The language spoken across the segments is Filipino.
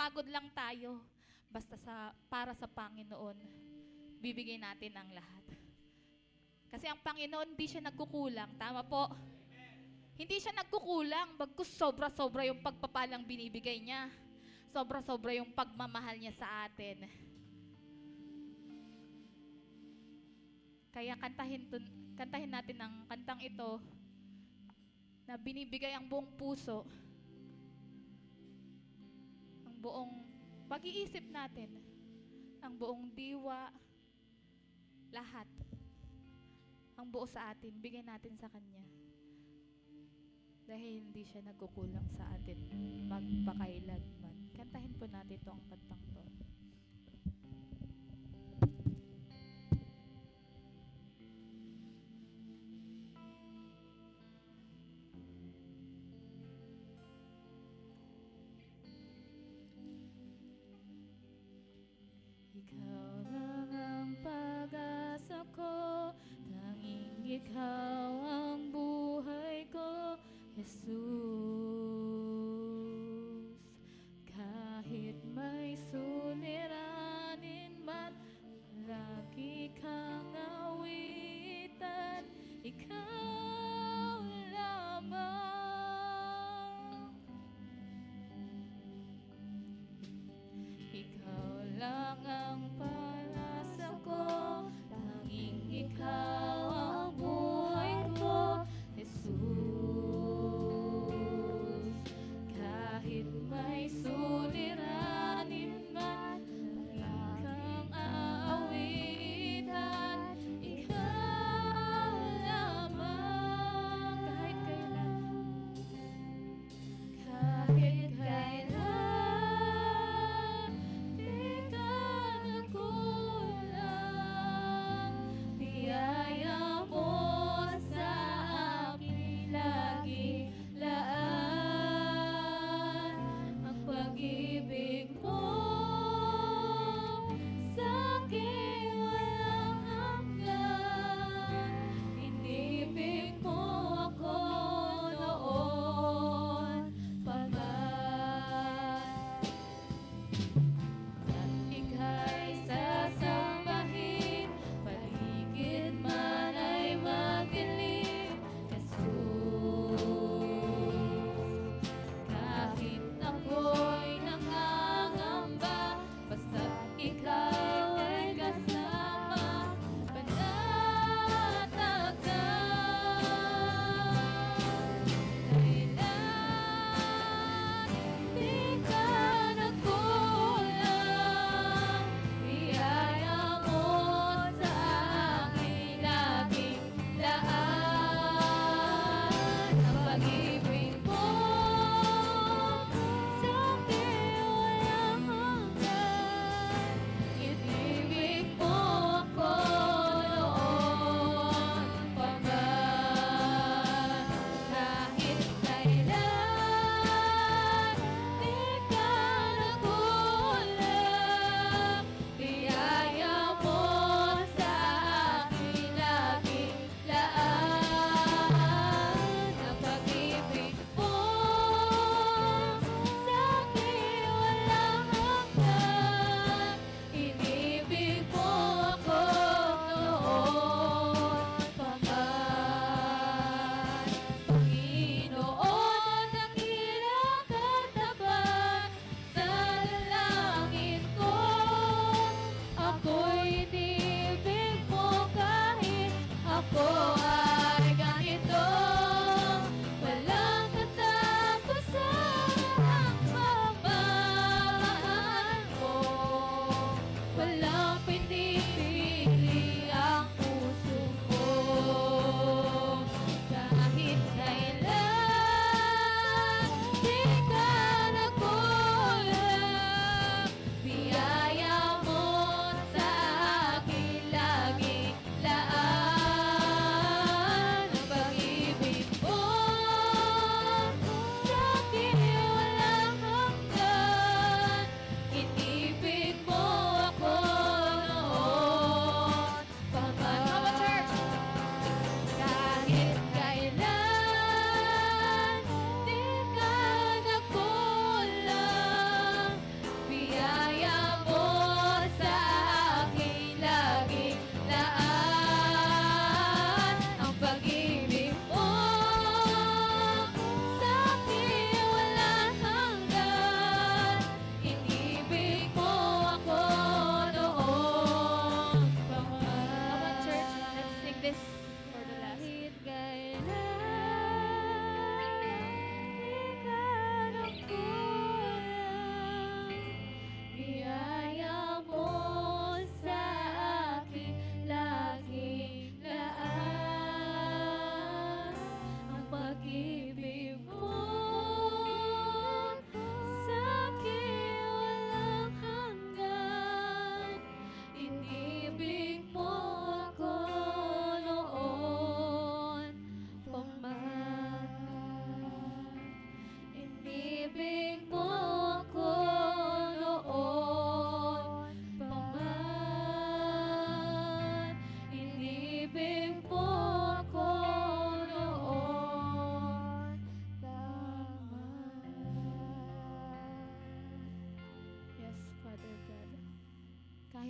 napapagod lang tayo, basta para sa Panginoon, bibigay natin ang lahat. Kasi ang Panginoon, hindi siya nagkukulang. Tama po? Hindi siya nagkukulang. Bagkus sobra-sobra yung pagpapalang binibigay niya. Sobra-sobra yung pagmamahal niya sa atin. Kaya kantahin natin ang kantang ito na binibigay ang buong puso, ang buong pag-iisip natin, ang buong diwa, lahat. Ang buo sa atin, bigay natin sa Kanya. Dahil hindi siya nagkukulang sa atin magpakailanman. Kantahin po natin ito ang kantang to. Ikaw lang ang pag-asa ko, tanging ikaw ang buhay ko, Jesus. Kahit may suliranin man, lagi kang awitan, ikaw lamang. Ikaw lang ang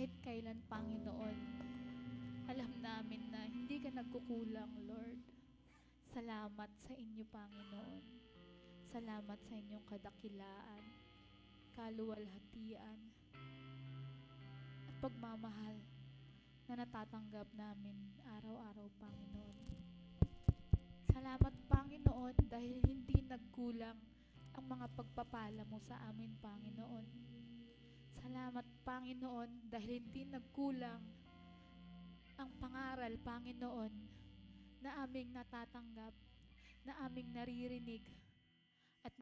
kahit kailan, Panginoon, alam namin na hindi ka nagkukulang, Lord. Salamat sa inyo, Panginoon. Salamat sa inyong kadakilaan, kaluwalhatian, at pagmamahal na natatanggap namin araw-araw, Panginoon. Salamat, Panginoon, dahil hindi nagkulang ang mga pagpapala mo sa amin, Panginoon. Salamat, Panginoon, dahil hindi nagkulang ang pangaral, Panginoon, na aming natatanggap, na aming naririnig, at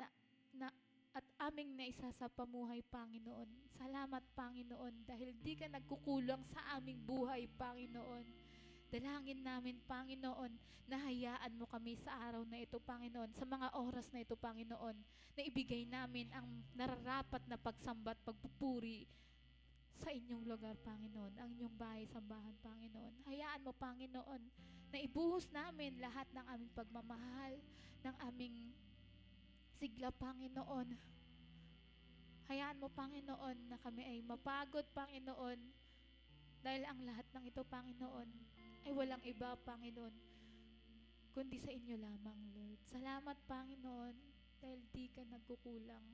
na at aming naisa sa pamuhay, Panginoon. Salamat, Panginoon, dahil di ka nagkukulang sa aming buhay, Panginoon. Dalangin namin, Panginoon, na hayaan mo kami sa araw na ito, Panginoon, sa mga oras na ito, Panginoon, na ibigay namin ang nararapat na pagsamba at pagpupuri sa inyong lugar, Panginoon, ang inyong bahay-sambahan, Panginoon. Hayaan mo, Panginoon, na ibuhos namin lahat ng aming pagmamahal, ng aming sigla, Panginoon. Hayaan mo, Panginoon, na kami ay mapagod, Panginoon, dahil ang lahat ng ito, Panginoon, ay walang iba, Panginoon, kundi sa inyo lamang, Lord. Salamat, Panginoon, dahil di ka nagkukulang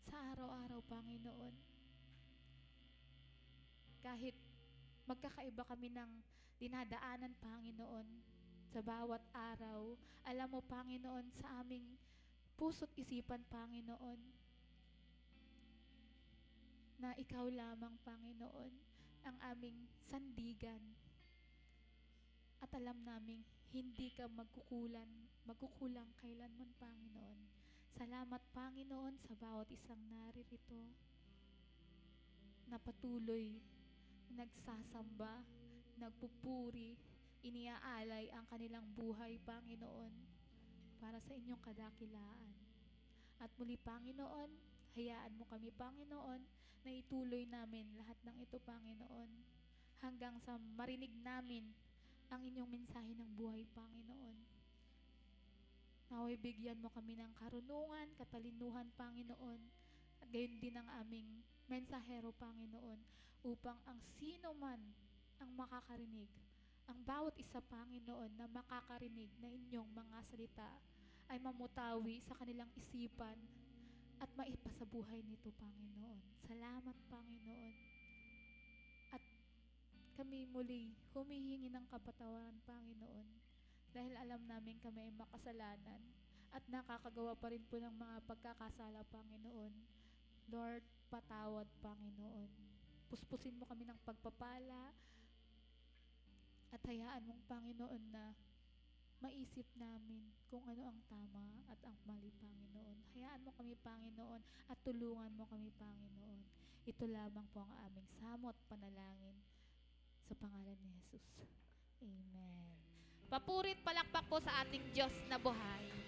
sa araw-araw, Panginoon. Kahit magkakaiba kami ng dinadaanan, Panginoon, sa bawat araw, alam mo, Panginoon, sa aming puso't isipan, Panginoon, na ikaw lamang, Panginoon, ang aming sandigan. At alam namin, hindi ka magkukulang kailanman, Panginoon. Salamat, Panginoon, sa bawat isang naririto na patuloy nagsasamba, nagpupuri, iniaalay ang kanilang buhay, Panginoon, para sa inyong kadakilaan. At muli, Panginoon, hayaan mo kami, Panginoon, na ituloy namin lahat ng ito, Panginoon, hanggang sa marinig namin ang inyong mensahe ng buhay, Panginoon. Naway bigyan mo kami ng karunungan, katalinuhan, Panginoon, at gayon din ang aming mensahero, Panginoon, upang ang sino man ang makakarinig, ang bawat isa, Panginoon, na makakarinig na inyong mga salita ay mamutawi sa kanilang isipan at maipasabuhay nito, Panginoon. Salamat, Panginoon. At kami muli humihingi ng kapatawaran, Panginoon, dahil alam namin kami ay makasalanan at nakakagawa pa rin po ng mga pagkakasala, Panginoon. Lord, patawad, Panginoon. Puspusin mo kami ng pagpapala at hayaan mong, Panginoon, na maisip namin kung ano ang tama at ang mali, Panginoon. Hayaan mo kami, Panginoon, at tulungan mo kami, Panginoon. Ito lamang po ang aming samo at panalangin sa pangalan ni Jesus. Amen. Papurit palakpak po sa ating Diyos na buhay. Amen.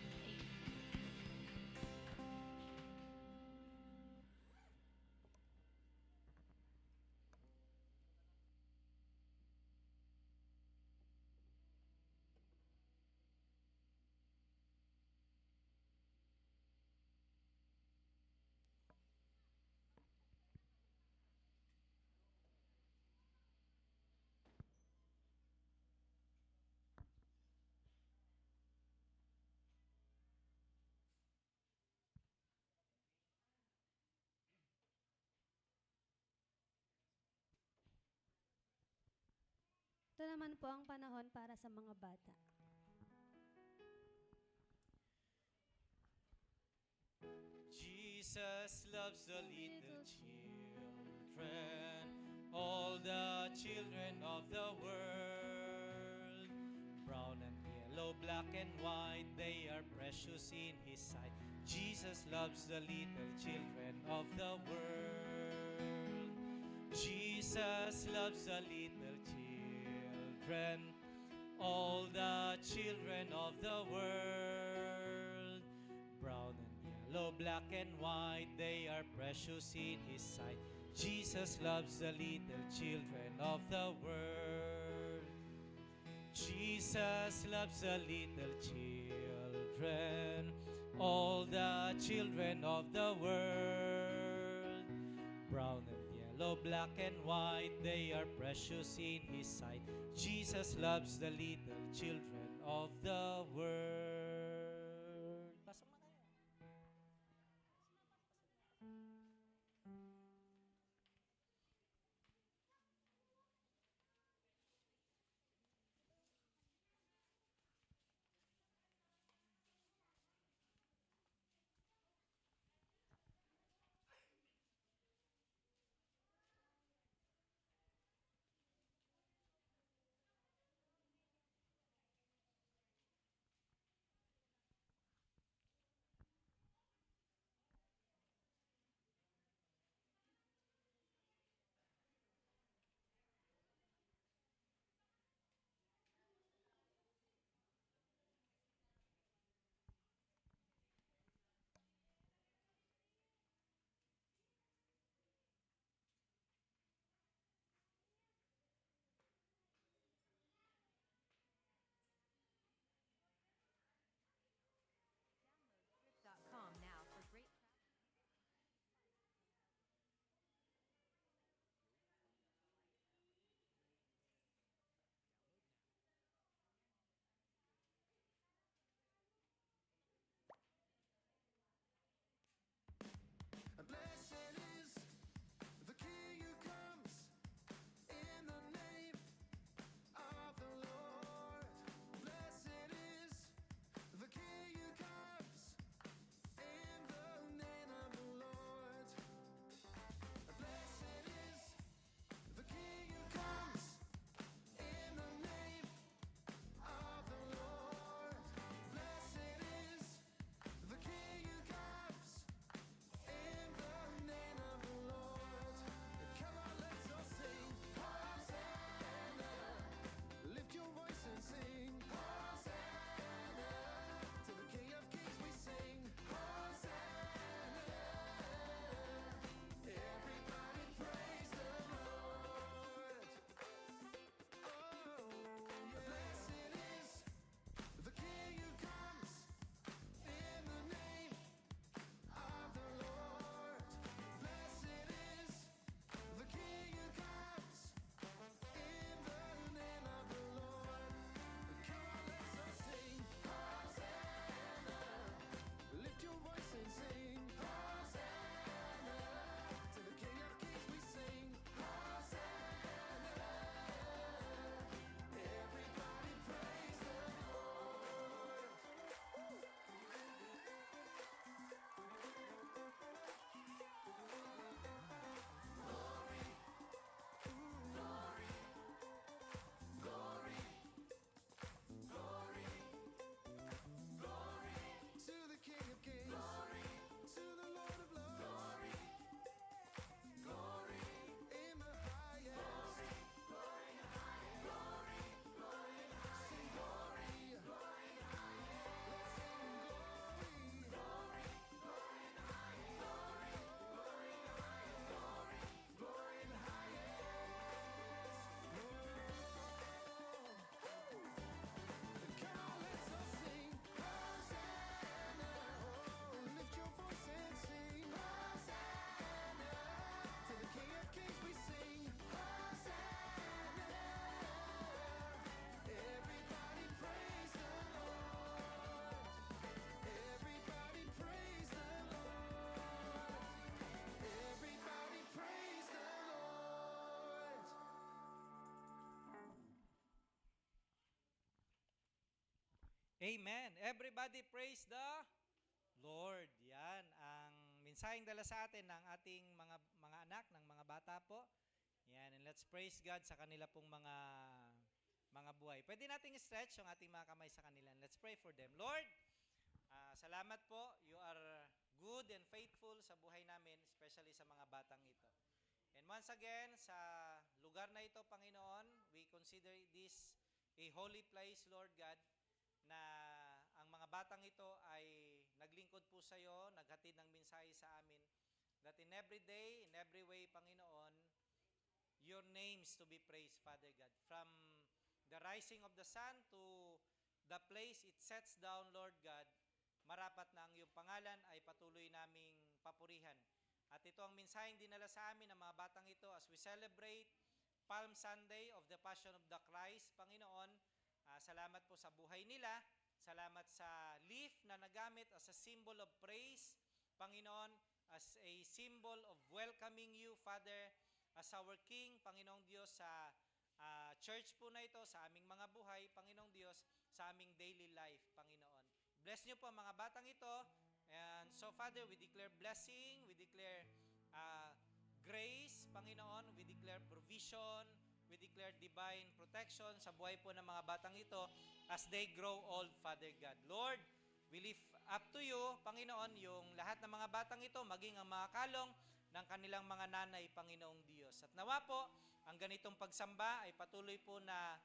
Ito naman po ang panahon para sa mga bata. Jesus loves the little children, all the children of the world. Brown and yellow, black and white, they are precious in His sight. Jesus loves the little children of the world. Jesus loves the little children, all the children of the world. Brown and yellow, black and white, they are precious in His sight. Jesus loves the little children of the world. Jesus loves the little children, all the children of the world. Brown and yellow, black and white, they are precious in His sight. Jesus loves the little children of the world. Pasok na kayo. Trip.com now for great Blessed is the King who comes in the name of the Lord. Blessed is the King who comes in the name of the Lord. Blessed is the King who comes in the name of the Lord. Blessed is the King who comes in the name of the Lord. Come on, let's all sing. Hosanna. Lift your voice and sing. Hosanna. To the King of Kings we sing. Hosanna. Everybody praise the Lord. Oh, blessed is the King who comes in the name of the Lord. Blessed is the King who comes in the name of the Lord. Come on, let's all sing. Hosanna. Lift your voice and sing. Hosanna. To the King of Kings we sing. Hosanna. Everybody praise the Lord. To the King of Kings. Glory. To the Lord of Lords. Glory. Glory. In the highest. Glory. Glory in the highest. Glory. Glory in the highest. Sing glory. Glory in the highest. Let's sing glory. Glory. Glory in the highest. Glory. Glory in the highest. Glory. Glory in the highest. Come on, let's all sing. Hosanna. Oh, lift your voice and sing. Hosanna. To the King of Kings we sing. Hosanna. Everybody praise the Lord. Everybody praise the Lord. Everybody praise the Lord. Amen. Everybody praise the Lord. Yan ang mensaheng dala sa atin ng ating mga anak, ng mga bata po. Yan, and let's praise God sa kanila pong mga buhay. Pwede nating stretch yung ating mga kamay sa kanila. Let's pray for them. Lord, salamat po. You are good and faithful sa buhay namin, especially sa mga batang ito. And once again, sa lugar na ito, Panginoon, we consider this a holy place, Lord God, na ang mga batang ito ay naglingkod po sa iyo, naghatid ng mensahe sa amin, that in every day, in every way, Panginoon, your name is to be praised, Father God. From the rising of the sun to the place it sets down, Lord God, marapat na ang iyong pangalan ay patuloy naming papurihan. At ito ang mensaheng dinala sa amin ng mga batang ito as we celebrate Palm Sunday of the Passion of the Christ. Panginoon, salamat po sa buhay nila. Salamat sa leaf na nagamit as a symbol of praise. Panginoon, as a symbol of welcoming you, Father, as our King, Panginoong Diyos, sa church po na ito, sa aming mga buhay, Panginoong Diyos, sa aming daily life, Panginoon. Bless niyo po ang mga batang ito. And so, Father, we declare blessing, we declare grace, Panginoon, we declare provision, we declare divine protection sa buhay po ng mga batang ito as they grow old, Father God. Lord, we lift up to you, Panginoon, yung lahat ng mga batang ito, maging ang mga kalong ng kanilang mga nanay, Panginoong Diyos. At nawa po, ang ganitong pagsamba ay patuloy po na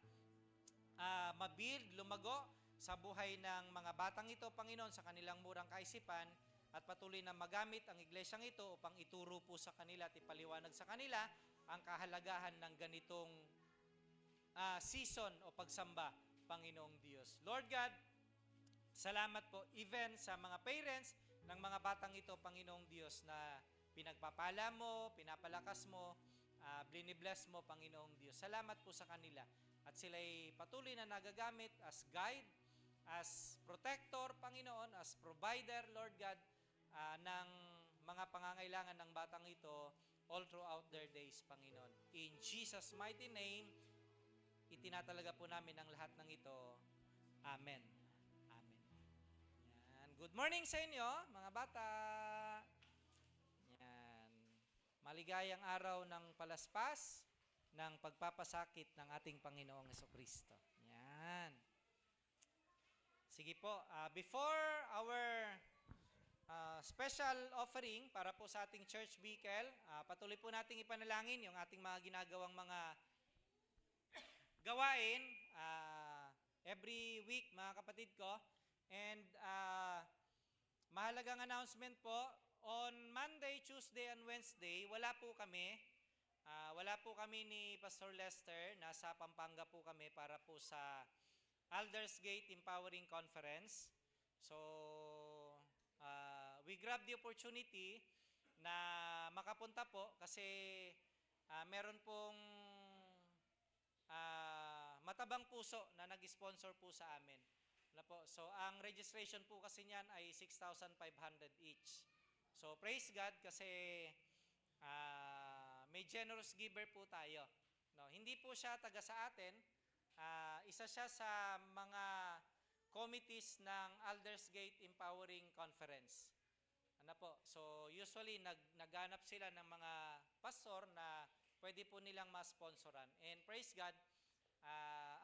mabuild, lumago sa buhay ng mga batang ito, Panginoon, sa kanilang murang kaisipan, at patuloy na magamit ang iglesyang ito upang ituro po sa kanila at ipaliwanag sa kanila ang kahalagahan ng ganitong season o pagsamba, Panginoong Diyos. Lord God, salamat po even sa mga parents ng mga batang ito, Panginoong Diyos, na pinagpapala mo, pinapalakas mo, bless mo, Panginoong Diyos. Salamat po sa kanila. At sila'y patuloy na nagagamit as guide, as protector, Panginoon, as provider, Lord God, ng mga pangangailangan ng batang ito all throughout their days, Panginoon. In Jesus' mighty name, itinatalaga po namin ang lahat ng ito. Amen. Amen. Yan. Good morning sa inyo, mga bata. Yan. Maligayang araw ng palaspas ng pagpapasakit ng ating Panginoong Jesucristo. Yan. Sige po, before our special offering para po sa ating church vehicle, patuloy po nating ipanalangin yung ating mga ginagawang mga gawain every week, mga kapatid ko. And mahalagang announcement po, on Monday, Tuesday, and Wednesday, wala po kami. Wala po kami ni Pastor Lester. Nasa Pampanga po kami para po sa Aldersgate Empowering Conference. So, we grab the opportunity na makapunta po kasi meron pong matabang puso na nag-sponsor po sa amin. So, ang registration po kasi niyan ay 6,500 each. So, praise God kasi may generous giver po tayo. No, hindi po siya taga sa atin. Isa siya sa mga committees ng Aldersgate Empowering Conference. So, usually, naghanap sila ng mga pastor na pwede po nilang ma-sponsoran. And praise God,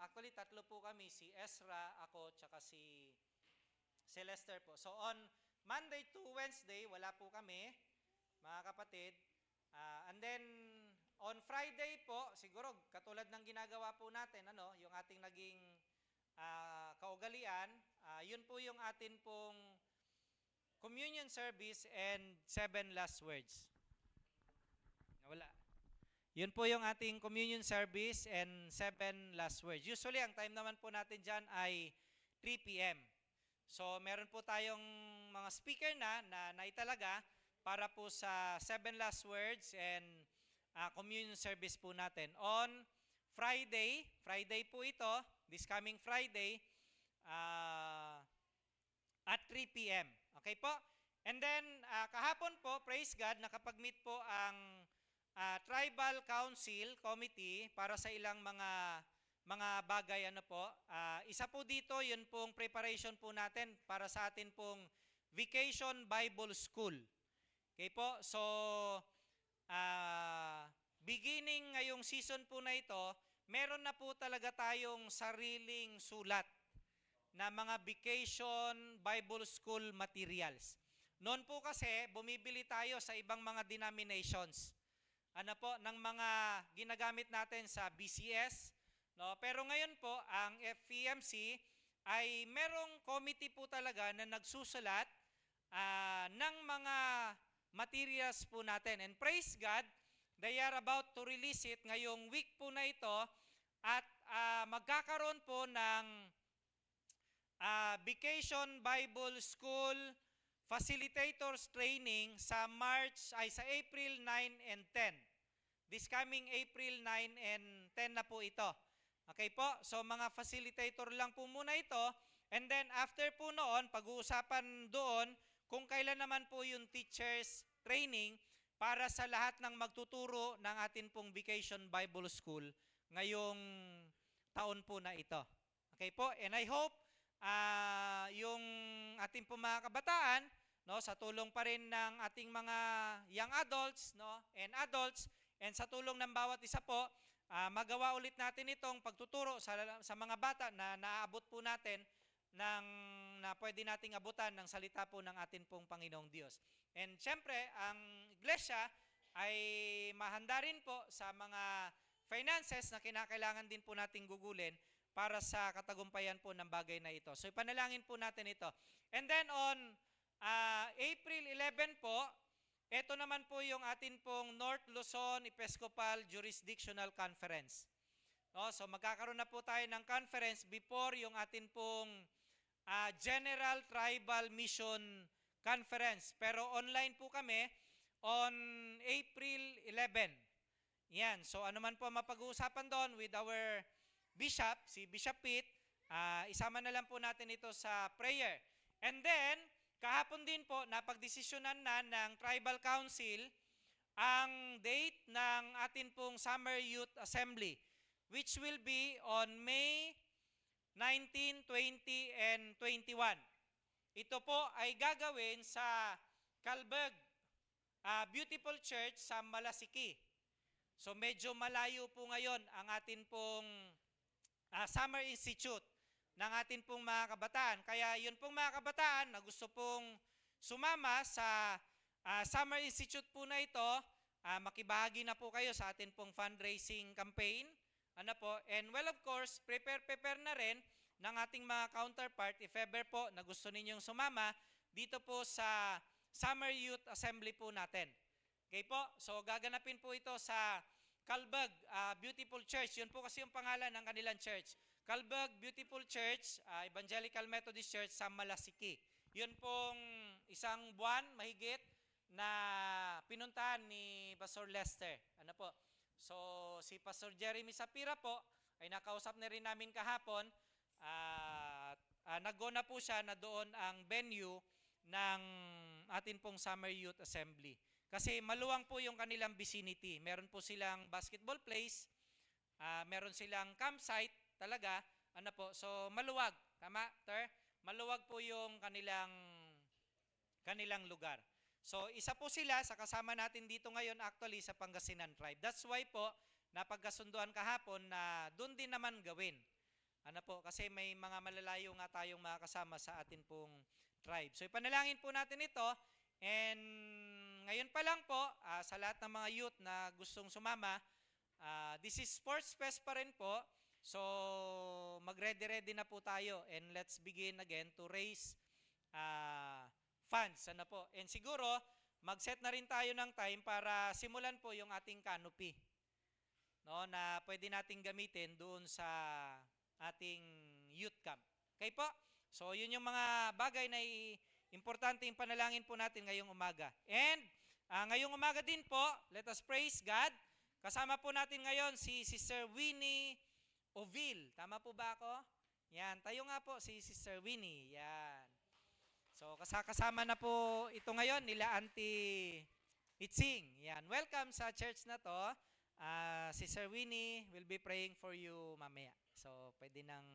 actually, 3 po kami, si Ezra, ako, tsaka si Lester po. So, on Monday to Wednesday, wala po kami, mga kapatid. And then, on Friday po, siguro, katulad ng ginagawa po natin, yung ating naging kaugalian, yun po yung atin pong communion service and 7 last words. Wala. Yun po yung ating communion service and 7 last words. Usually, ang time naman po natin dyan ay 3 p.m. So, meron po tayong mga speaker na naitalaga para po sa 7 last words and communion service po natin. On Friday po ito, this coming Friday, at 3 p.m. Okay po? And then, kahapon po, praise God, nakapag-meet po ang Tribal Council Committee para sa ilang mga bagay. Isa po dito, yun pong preparation po natin para sa atin pong Vacation Bible School. Okay po? So, beginning ngayong season po na ito, meron na po talaga tayong sariling sulat na mga Vacation Bible School materials. Noon po kasi, bumibili tayo sa ibang mga denominations. Ng mga ginagamit natin sa BCS. No? Pero ngayon po, ang FEMC ay merong committee po talaga na nagsusulat ng mga materials po natin. And praise God, they are about to release it ngayong week po na ito at magkakaroon po ng Vacation Bible School facilitators training sa April 9 and 10. This coming April 9 and 10 na po ito. Okay po? So mga facilitator lang po muna ito. And then after po noon, pag-uusapan doon kung kailan naman po yung teachers training para sa lahat ng magtuturo ng atin pong Vacation Bible School ngayong taon po na ito. Okay po? And I hope yung ating pong mga kabataan, no, sa tulong pa rin ng ating mga young adults, no, and adults, and sa tulong ng bawat isa po, magawa ulit natin itong pagtuturo sa mga bata na naaabot po natin na pwede nating abutan ng salita po ng atin pong Panginoong Diyos. And syempre, ang iglesia ay mahanda rin po sa mga finances na kinakailangan din po nating gugulin para sa katagumpayan po ng bagay na ito. So ipanalangin po natin ito. And then on April 11 po, ito naman po yung atin pong North Luzon Episcopal Jurisdictional Conference. No, so magkakaroon na po tayo ng conference before yung atin pong General Tribal Mission Conference. Pero online po kami on April 11. Yan. So ano man po mapag-uusapan doon with our Bishop, si Bishop Pete, isama na lang po natin ito sa prayer. And then, kahapon din po, napagdesisyonan na ng Tribal Council ang date ng atin pong Summer Youth Assembly, which will be on May 19, 20, and 21. Ito po ay gagawin sa Kalbag Beautiful Church sa Malasiki. So medyo malayo po ngayon ang atin pong Summer Institute ng atin pong mga kabataan. Kaya yun pong mga kabataan na gusto pong sumama sa Summer Institute po na ito, makibahagi na po kayo sa atin pong fundraising campaign. Ano po? And well, of course, prepare na rin ng ating mga counterpart if ever po na gusto ninyong sumama dito po sa Summer Youth Assembly po natin. Okay po? So gaganapin po ito sa Kalbag Beautiful Church. Yun po kasi yung pangalan ng kanilang church. Kalbag Beautiful Church, Evangelical Methodist Church sa Malasiki. Yun pong isang buwan mahigit na pinuntahan ni Pastor Lester. Ano po? So, si Pastor Jeremy Sapira po ay nakausap na rin namin kahapon. Nag-go na po siya na doon ang venue ng atin pong Summer Youth Assembly. Kasi maluwang po yung kanilang vicinity. Meron po silang basketball place, meron silang campsite talaga. Ano po? So, maluwag. Tama, Ter? Maluwag po yung kanilang lugar. So, isa po sila sa kasama natin dito ngayon actually sa Pangasinan Tribe. That's why po, napagkasunduan kahapon na doon din naman gawin. Ano po? Kasi may mga malalayo nga tayong mga kasama sa atin pong tribe. So, ipanalangin po natin ito. And ngayon pa lang po, sa lahat ng mga youth na gustong sumama, this is Sports Fest pa rin po. So, mag-ready-ready na po tayo. And let's begin again to raise funds. Ano po? And siguro, mag-set na rin tayo ng time para simulan po yung ating canopy. No, na pwede nating gamitin doon sa ating youth camp. Okay po? So, yun yung mga bagay na importante yung panalangin po natin ngayong umaga. And ngayong umaga din po, let us praise God. Kasama po natin ngayon si Sister Winnie Ovil. Tama po ba ako? Yan. Tayo nga po si Sister Winnie. Yan. So, kasama na po ito ngayon nila Auntie Itzing. Yan. Welcome sa church na to. Sister Winnie will be praying for you mamaya. So, pwede nang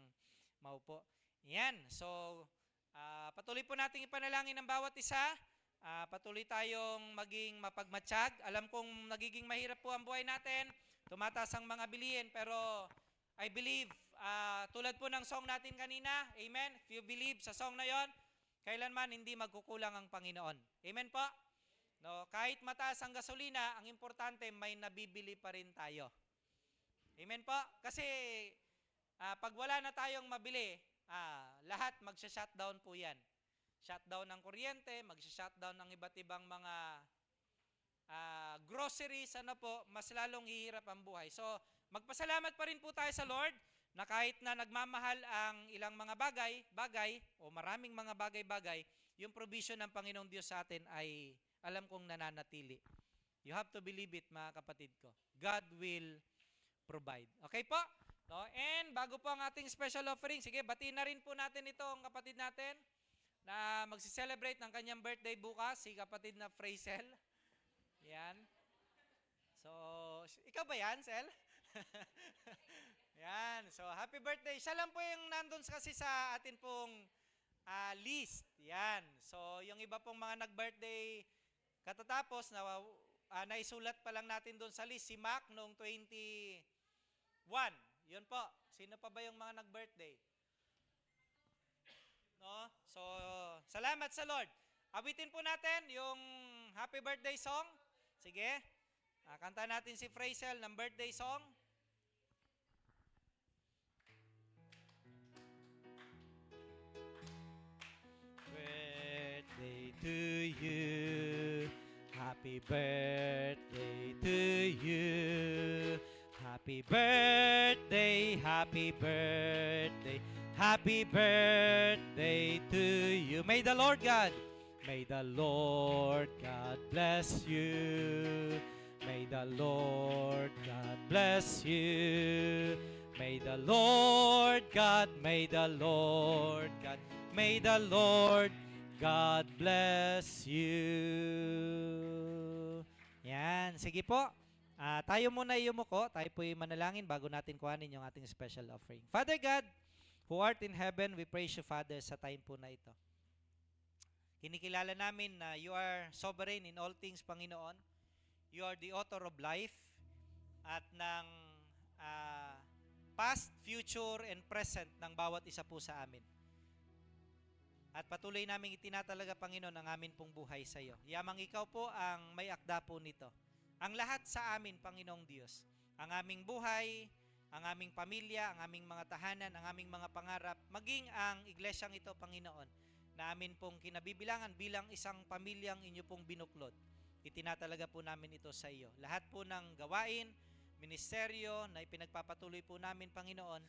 maupo. Yan. So, patuloy po nating ipanalangin ng bawat isa. Patuloy tayong maging mapagmatsyag. Alam kong nagiging mahirap po ang buhay natin. Tumataas ang mga bilihin. Pero I believe, tulad po ng song natin kanina, amen? If you believe sa song na yon, kailanman hindi magkukulang ang Panginoon. Amen po? No, kahit mataas ang gasolina, ang importante may nabibili pa rin tayo. Amen po? Kasi pag wala na tayong mabili, lahat magsha-shutdown po yan. Shutdown ng kuryente, magsha-shutdown ng iba't ibang mga groceries, ano po, mas lalong hihirap ang buhay. So, magpasalamat pa rin po tayo sa Lord na kahit na nagmamahal ang ilang mga bagay o maraming mga bagay-bagay, yung provision ng Panginoong Diyos sa atin ay alam kong nananatili. You have to believe it, mga kapatid ko. God will provide. Okay po? No? And bago po ang ating special offering, sige, batiin na rin po natin itong kapatid natin na magsi-celebrate ng kanyang birthday bukas, si kapatid na Frazel. Yan. So, ikaw ba yan, Sel? Yan. So, happy birthday. Siya lang po yung nandun kasi sa atin pong list. Yan. So, yung iba pong mga nag-birthday katatapos, naisulat pa lang natin doon sa list. Si Mac noong 21. Yun po. Sino pa ba yung mga nag-birthday? No? So, salamat sa Lord. Awitin po natin yung happy birthday song. Sige. Kanta natin si Frazel ng birthday song. Birthday to you. Happy birthday to you. Happy birthday, happy birthday, happy birthday to you. May the Lord God bless you. May the Lord God bless you. May the Lord God bless you. Yan, sige po. Tayo muna yumuko, tayo po'y manalangin bago natin kuhanin yung ating special offering. Father God, who art in heaven, we praise you, Father, sa time po na ito. Kinikilala namin na you are sovereign in all things, Panginoon. You are the author of life at ng past, future, and present ng bawat isa po sa amin. At patuloy naming itinatalaga, Panginoon, ang amin pong buhay sa iyo. Yamang ikaw po ang may akda po nito. Ang lahat sa amin, Panginoong Diyos, ang aming buhay, ang aming pamilya, ang aming mga tahanan, ang aming mga pangarap, maging ang iglesyang ito, Panginoon, na amin pong kinabibilangan bilang isang pamilyang inyo pong binuklod. Itinatalaga po namin ito sa iyo. Lahat po ng gawain, ministeryo na ipinagpapatuloy po namin, Panginoon,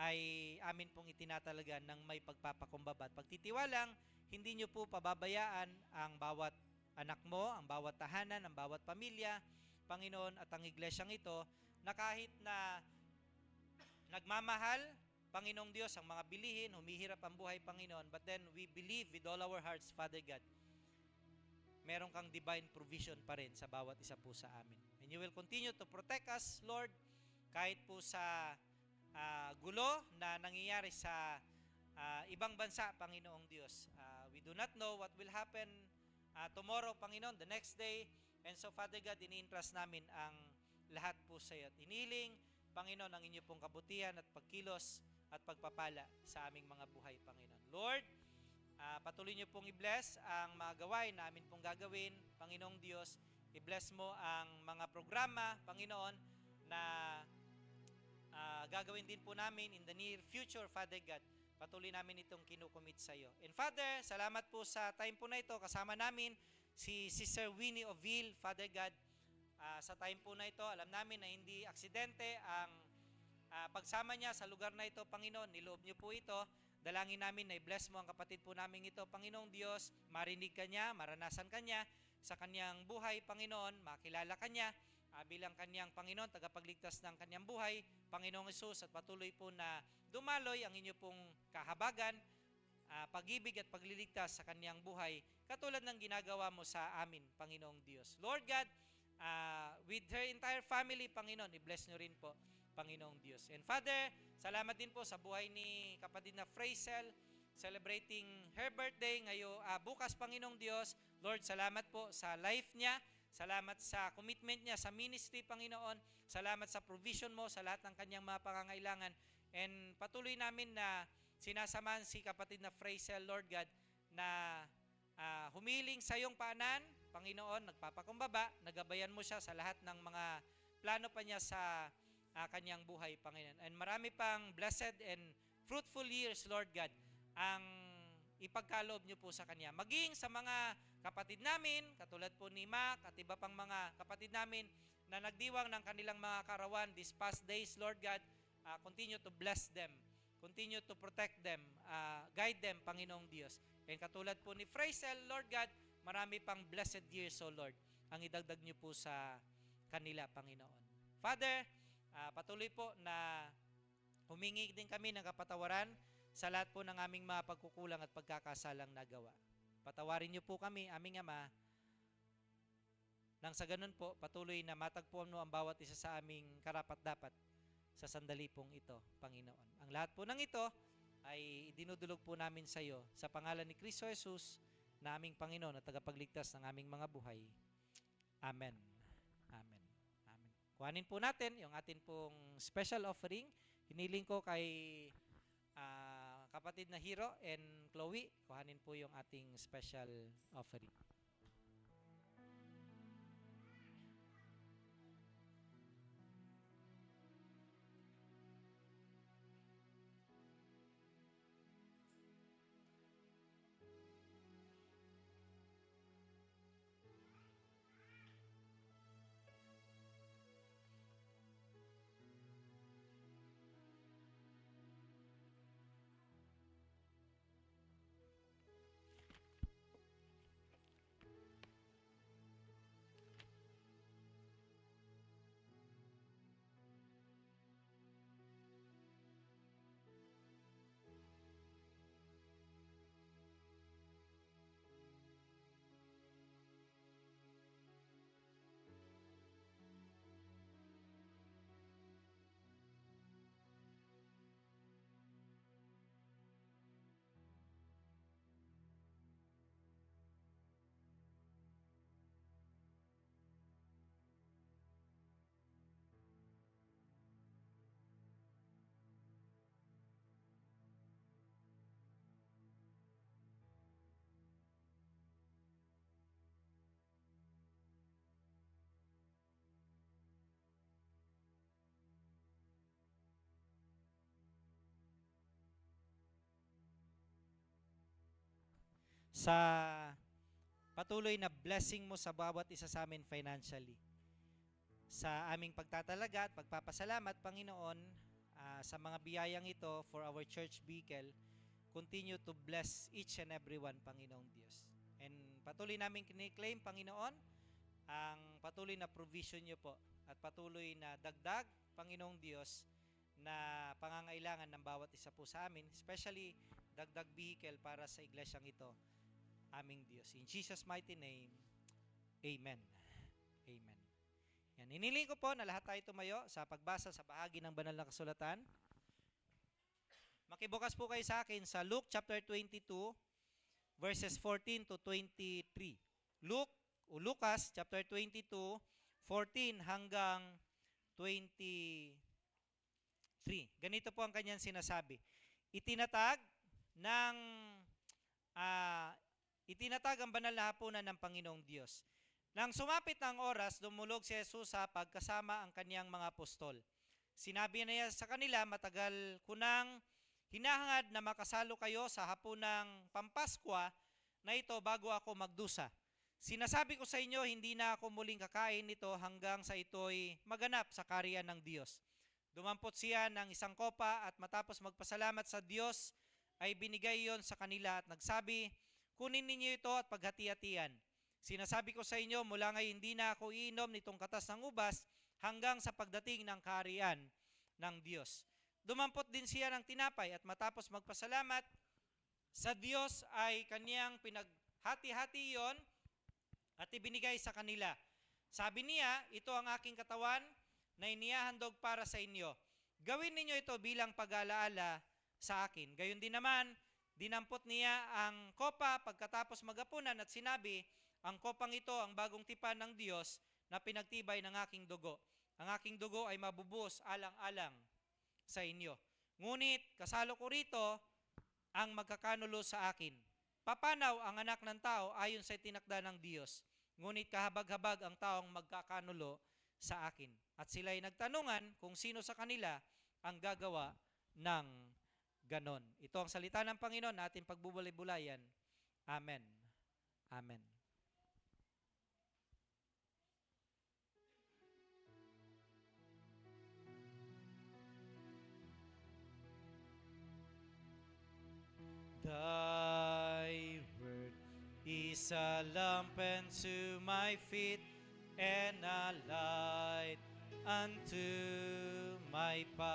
ay amin pong itinatalaga ng may pagpapakumbaba at pagtitiwalang hindi nyo po pababayaan ang bawat anak mo, ang bawat tahanan, ang bawat pamilya, Panginoon, at ang iglesyang ito, na kahit na nagmamahal, Panginoong Diyos, ang mga bilihin, humihirap ang buhay, Panginoon, but then we believe with all our hearts, Father God, meron kang divine provision pa rin sa bawat isa po sa amin. And you will continue to protect us, Lord, kahit po sa gulo na nangyayari sa ibang bansa, Panginoong Diyos. We do not know what will happen tomorrow, Panginoon, the next day. And so, Father God, ini-entrust namin ang lahat po sa iyo. At iniling, Panginoon, ang inyo pong kabutihan at pagkilos at pagpapala sa aming mga buhay, Panginoon. Lord, patuloy niyo pong i-bless ang mga gawain na amin pong gagawin, Panginoong Diyos. I-bless mo ang mga programa, Panginoon, na gagawin din po namin in the near future, Father God. Patuloy namin itong kinukumit sa iyo. And Father, salamat po sa time po na ito. Kasama namin si Sister Winnie Oville, Father God. Sa time po na ito, alam namin na hindi aksidente ang pagsama niya sa lugar na ito, Panginoon. Niloob niyo po ito. Dalangin namin na i-bless mo ang kapatid po namin ito, Panginoong Diyos. Marinig ka niya, maranasan ka niya sa kanyang buhay, Panginoon. Makilala ka niya bilang kanyang Panginoon, tagapagligtas ng kanyang buhay, Panginoong Hesus, at patuloy po na dumaloy ang inyo pong kahabagan, pag-ibig at pagliligtas sa kanyang buhay, katulad ng ginagawa mo sa amin, Panginoong Diyos. Lord God, with her entire family, Panginoon, i-bless nyo rin po, Panginoong Diyos. And Father, salamat din po sa buhay ni kapatid na Frazel, celebrating her birthday bukas, Panginoong Diyos. Lord, salamat po sa life niya. Salamat sa commitment niya sa ministry, Panginoon. Salamat sa provision mo sa lahat ng kanyang mga pangangailangan. And patuloy namin na sinasamahan si kapatid na Frazel, Lord God, na humiling sa iyong paanan, Panginoon, nagpapakumbaba, nagabayan mo siya sa lahat ng mga plano pa niya sa kanyang buhay, Panginoon. And marami pang blessed and fruitful years, Lord God, ang ipagkaloob niyo po sa kanya. Maging sa mga kapatid namin, katulad po ni Mac at iba pang mga kapatid namin na nagdiwang ng kanilang mga karawan these past days, Lord God, continue to bless them, continue to protect them, guide them, Panginoong Diyos. And katulad po ni Frazel, Lord God, marami pang blessed years, O Lord, ang idagdag niyo po sa kanila, Panginoon. Father, patuloy po na humingi din kami ng kapatawaran sa lahat po ng aming mga pagkukulang at pagkakasalang nagawa. Patawarin niyo po kami, aming Ama, nang sa ganun po, patuloy na matagpuan mo ang bawat isa sa aming karapat-dapat sa sandali pong ito, Panginoon. Ang lahat po ng ito ay dinudulog po namin sa iyo sa pangalan ni Kristo Jesus na aming Panginoon at tagapagligtas ng aming mga buhay. Amen. Amen. Amen. Kuhanin po natin yung atin pong special offering. Hiniling ko kay kapatid na Hiro and Chloe, kuhanin po yung ating special offering. Sa patuloy na blessing mo sa bawat isa sa amin financially. Sa aming pagtatalaga at pagpapasalamat, Panginoon, sa mga biyayang ito for our church vehicle, continue to bless each and every one, Panginoong Diyos. And patuloy namin kiniklaim, Panginoon, ang patuloy na provision niyo po at patuloy na dagdag, Panginoong Diyos, na pangangailangan ng bawat isa po sa amin, especially dagdag vehicle para sa iglesyang ito, aming Diyos. In Jesus' mighty name, Amen. Amen. Yan. Iniling ko po na lahat tayo tumayo sa pagbasa sa bahagi ng banal na kasulatan. Makibukas po kayo sa akin sa Luke chapter 22, verses 14 to 23. Lucas chapter 22, 14 hanggang 23. Ganito po ang kanyang sinasabi. Itinatag ang banal na hapunan ng Panginoong Diyos. Nang sumapit ang oras, dumulog si Jesus sa pagkasama ang kaniyang mga apostol. Sinabi niya sa kanila, matagal ko nang hinahangad na makasalo kayo sa hapunang Pampaskwa na ito bago ako magdusa. Sinasabi ko sa inyo, hindi na ako muling kakain nito hanggang sa ito'y maganap sa kaharian ng Diyos. Dumampot siya ng isang kopa at matapos magpasalamat sa Diyos, ay binigay yon sa kanila at nagsabi, kunin ninyo ito at paghati-hatian. Sinasabi ko sa inyo, mula ngayon hindi na ako iinom nitong katas ng ubas hanggang sa pagdating ng kaharian ng Diyos. Dumampot din siya ng tinapay at matapos magpasalamat sa Diyos ay kaniyang pinaghati-hati yon at ibinigay sa kanila. Sabi niya, ito ang aking katawan na inihahandog para sa inyo. Gawin ninyo ito bilang pag-alaala sa akin. Gayon din naman, dinampot niya ang kopa pagkatapos magapunan at sinabi, ang kopang ito ang bagong tipan ng Diyos na pinagtibay ng aking dugo. Ang aking dugo ay mabubuhos alang-alang sa inyo. Ngunit kasalo ko rito ang magkakanulo sa akin. Papanaw ang anak ng tao ayon sa tinakda ng Diyos. Ngunit kahabag-habag ang taong magkakanulo sa akin. At sila'y nagtanungan kung sino sa kanila ang gagawa ng ganon. Ito ang salita ng Panginoon na ating pagbubulay-bulayan. Amen. Amen. is a lamp unto my feet and a light unto my path.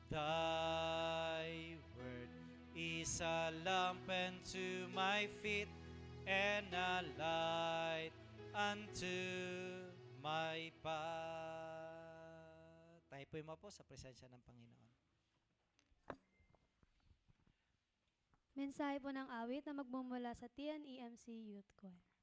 Thy word is a lamp unto my feet and a light unto my path. Tayo po'y mapo sa presensya ng Panginoon. Mensahe po ng awit na magmumula sa TNEMC Youth Choir.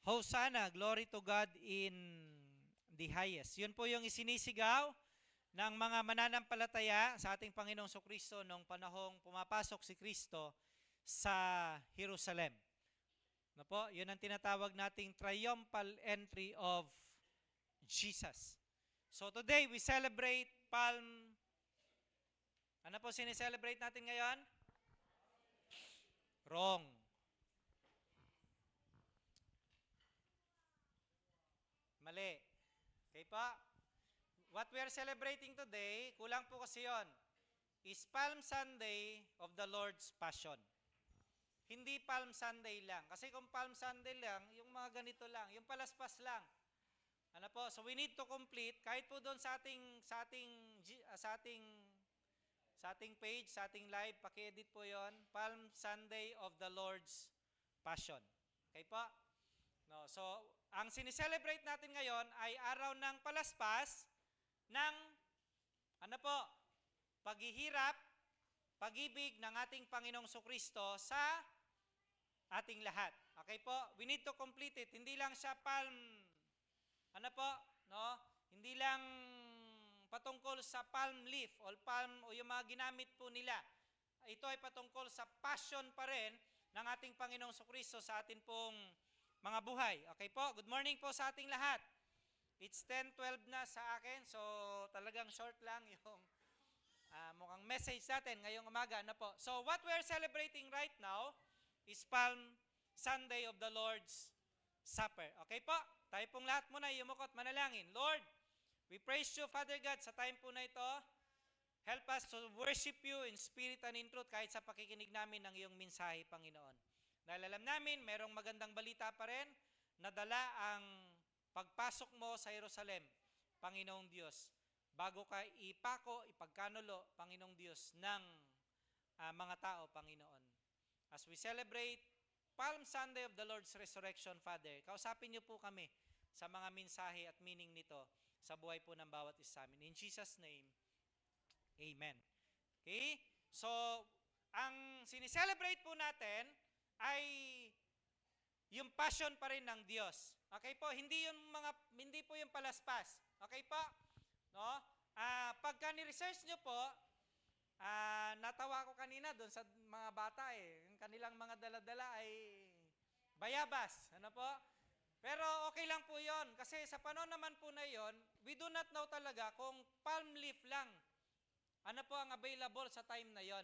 Hosanna, glory to God in the highest. Yun po yung isinisigaw ng mga mananampalataya sa ating Panginoong Kristo noong panahong pumapasok si Kristo sa Jerusalem. Na po, yun ang tinatawag nating triumphal entry of Jesus. So today we celebrate Palm. Ano po sineselebrate natin ngayon? Wrong. Mali. Okay pa? What we are celebrating today, kulang po kasi yon, is Palm Sunday of the Lord's Passion. Hindi Palm Sunday lang. Kasi kung Palm Sunday lang, yung mga ganito lang, yung palaspas lang. Ano po? So we need to complete kahit po doon sa ating page, sa ating live, paki-edit po 'yon, Palm Sunday of the Lord's Passion. Okay po? No, so ang sineselebrate natin ngayon ay araw ng palaspas ng ano po? Paghihirap, pag-ibig ng ating Panginoong Kristo sa ating lahat. Okay po? We need to complete it. Hindi lang siya ano po, no? Hindi lang patungkol sa palm leaf o yung mga ginamit po nila. Ito ay patungkol sa passion pa rin ng ating Panginoong Kristo sa atin pong mga buhay. Okay po? Good morning po sa ating lahat. It's 10:12 na sa akin, so talagang short lang yung mukhang message natin ngayong umaga na po. So what we are celebrating right now is Palm Sunday of the Lord's Supper. Okay po? Tayo pong lahat muna yumukot manalangin. Lord, we praise you, Father God, sa time po na ito. Help us to worship you in spirit and in truth kahit sa pakikinig namin ng iyong mensahe, Panginoon. Dahil alam namin, merong magandang balita pa rin na dala ang pagpasok mo sa Jerusalem, Panginoong Diyos, bago ka ipako, ipagkanulo, Panginoong Diyos, ng mga tao, Panginoon. As we celebrate Palm Sunday of the Lord's Resurrection, Father, kausapin niyo po kami sa mga mensahe at meaning nito sa buhay po ng bawat isa sa amin. In Jesus' name, Amen. Okay? So, ang sineselebrate po natin ay yung passion pa rin ng Diyos. Okay po? Hindi po yung palaspas. Okay po? No? Pagka ni-research nyo po, natawa ko kanina doon sa mga bata yung kanilang mga daladala ay bayabas. Ano po? Pero okay lang po yon kasi sa panahon naman po na yon, we do not know talaga kung palm leaf lang ano po ang available sa time na yon.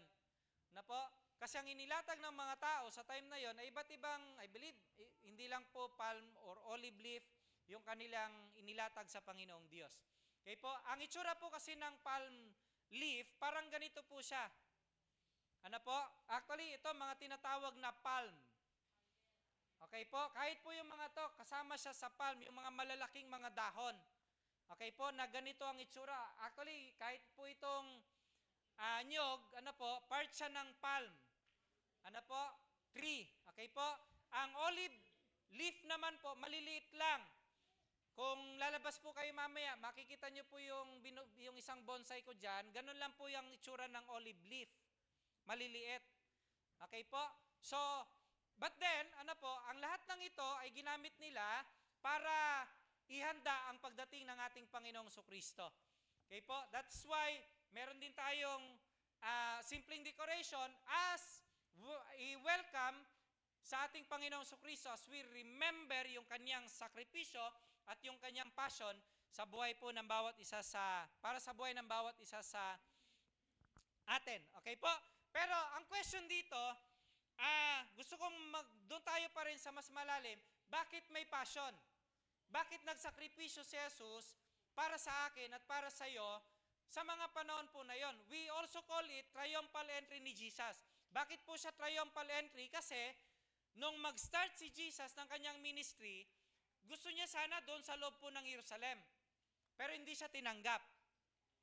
Ano po? Kasi ang inilatag ng mga tao sa time na yon ay iba't ibang, I believe, hindi lang po palm or olive leaf yung kanilang inilatag sa Panginoong Diyos. Okay po? Ang itsura po kasi ng palm leaf, parang ganito po siya. Ano po? Actually, ito mga tinatawag na palm. Okay po? Kahit po yung mga to, kasama siya sa palm, yung mga malalaking mga dahon. Okay po? Na ganito ang itsura. Actually, kahit po itong nyog, ano po, part siya ng palm. Ano po? Tree. Okay po? Ang olive leaf naman po, maliliit lang. Kung lalabas po kayo mamaya, makikita nyo po yung isang bonsai ko dyan, ganun lang po yung itsura ng olive leaf. Maliliit. Okay po? So, but then, ano po, ang lahat ng ito ay ginamit nila para ihanda ang pagdating ng ating Panginoong Kristo. Okay po? That's why meron din tayong simpleng decoration as i-welcome sa ating Panginoong Kristo as we remember yung kanyang sakripisyo at yung kanyang passion sa buhay po ng bawat isa para sa buhay ng bawat isa sa atin. Okay po? Pero ang question dito, gusto kong doon tayo pa rin sa mas malalim, bakit may passion? Bakit nagsakripisyo si Jesus para sa akin at para sa iyo sa mga panahon po na yon? We also call it triumphal entry ni Jesus. Bakit po siya triumphal entry? Kasi nung mag-start si Jesus ng kanyang ministry, gusto niya sana doon sa loob po ng Jerusalem. Pero hindi siya tinanggap.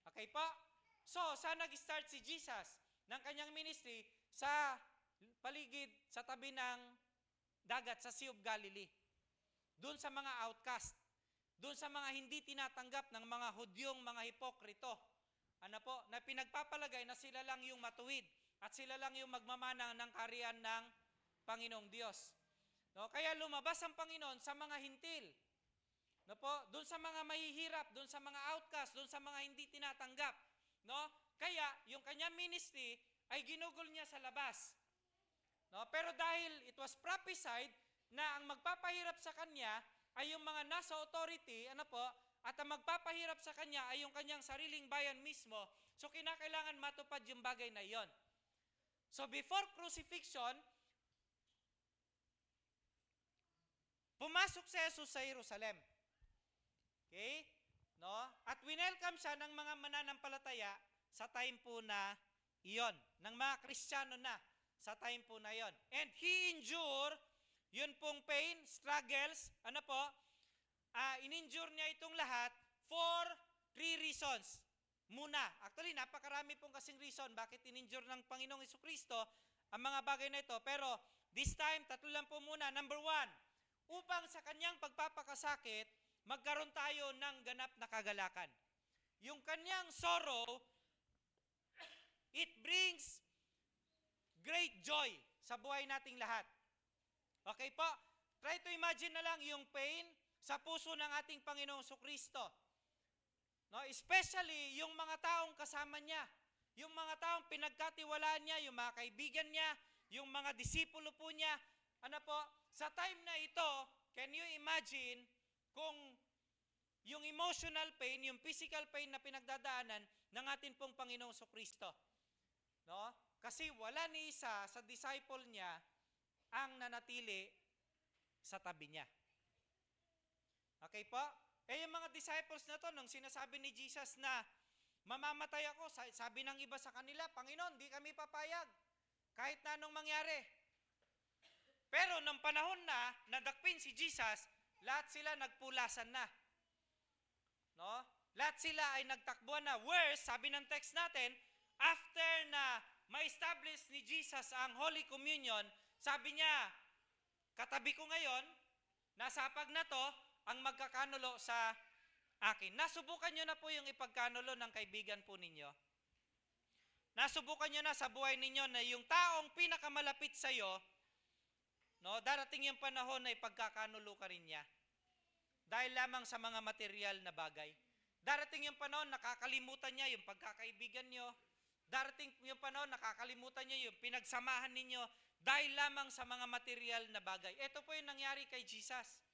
Okay po? So, saan nag-start si Jesus ng kanyang ministry? Sa paligid, sa tabi ng dagat, sa Sea of Galilee. Doon sa mga outcast. Doon sa mga hindi tinatanggap ng mga Hudyong mga hipokrito. Ano po? Na pinagpapalagay na sila lang yung matuwid at sila lang yung magmamana ng kaharian ng Panginoong Diyos. No, kaya lumabas ang Panginoon sa mga hintil. No po, doon sa mga mahihirap, doon sa mga outcast, doon sa mga hindi tinatanggap. No? Kaya yung kanyang ministry ay ginugol niya sa labas. No? Pero dahil it was prophesied na ang magpapahirap sa kanya ay yung mga nasa authority, at ang magpapahirap sa kanya ay yung kanyang sariling bayan mismo. So kinakailangan matupad yung bagay na iyon. So before crucifixion, pumasok si Jesus sa Jerusalem. Okay? No? At winelcome siya ng mga mananampalataya sa time po na iyon, ng mga Kristiyano na sa time po na iyon. And he endured yun pong pain, struggles, in-endure niya itong lahat for 3 reasons. Muna, actually napakarami pong kasing reason bakit in-endure ng Panginoong Jesucristo ang mga bagay na ito. Pero this time, 3 lang po muna. Number 1, upang sa kanyang pagpapakasakit, magkaroon tayo ng ganap na kagalakan. Yung kanyang sorrow, it brings great joy sa buhay nating lahat. Okay po? Try to imagine na lang yung pain sa puso ng ating Panginoong Jesucristo. No, especially yung mga taong kasama niya, yung mga taong pinagkatiwalaan niya, yung mga kaibigan niya, yung mga disipulo po niya. Sa time na ito, can you imagine kung yung emotional pain, yung physical pain na pinagdadaanan ng ating pong Panginoong Jesucristo? No? Kasi wala ni isa sa disciple niya ang nanatili sa tabi niya. Okay po? Yung mga disciples na to, nung sinasabi ni Jesus na mamamatay ako, sabi ng iba sa kanila, Panginoon, di kami papayag. Kahit na anong mangyari. Pero nung panahon na nadakpin si Jesus, lahat sila nagpulasan na. No? Lahat sila ay nagtakbuhan na. Worse, sabi ng text natin, after na ma-establish ni Jesus ang Holy Communion, sabi niya, katabi ko ngayon, nasa hapag na to, ang magkakanulo sa akin. Nasubukan nyo na po yung ipagkanulo ng kaibigan po ninyo. Nasubukan nyo na sa buhay ninyo na yung taong pinakamalapit sa iyo, no, darating yung panahon na ipagkakanulo ka rin niya. Dahil lamang sa mga material na bagay. Darating yung panahon, nakakalimutan niya yung pagkakaibigan nyo. Darating yung panahon, nakakalimutan niya yung pinagsamahan ninyo dahil lamang sa mga material na bagay. Ito po yung nangyari kay Jesus.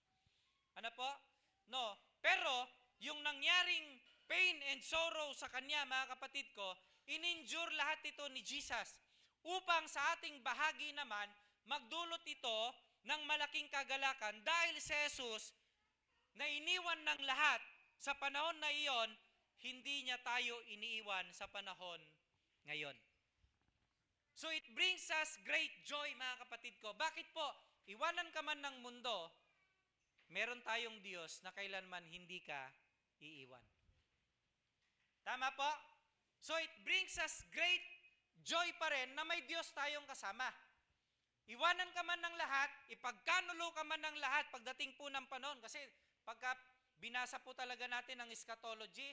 No. Pero, yung nangyaring pain and sorrow sa kanya, mga kapatid ko, in-endure lahat ito ni Jesus. Upang sa ating bahagi naman, magdulot ito ng malaking kagalakan dahil si Jesus, na iniwan ng lahat sa panahon na iyon, hindi niya tayo iniiwan sa panahon ngayon. So it brings us great joy, mga kapatid ko. Bakit po? Iwanan ka man ng mundo, meron tayong Diyos na kailanman hindi ka iiwan. Tama po? So it brings us great joy pa rin na may Diyos tayong kasama. Iwanan ka man ng lahat, ipagkanulo ka man ng lahat pagdating po ng panahon. Kasi pagka binasa po talaga natin ang eschatology,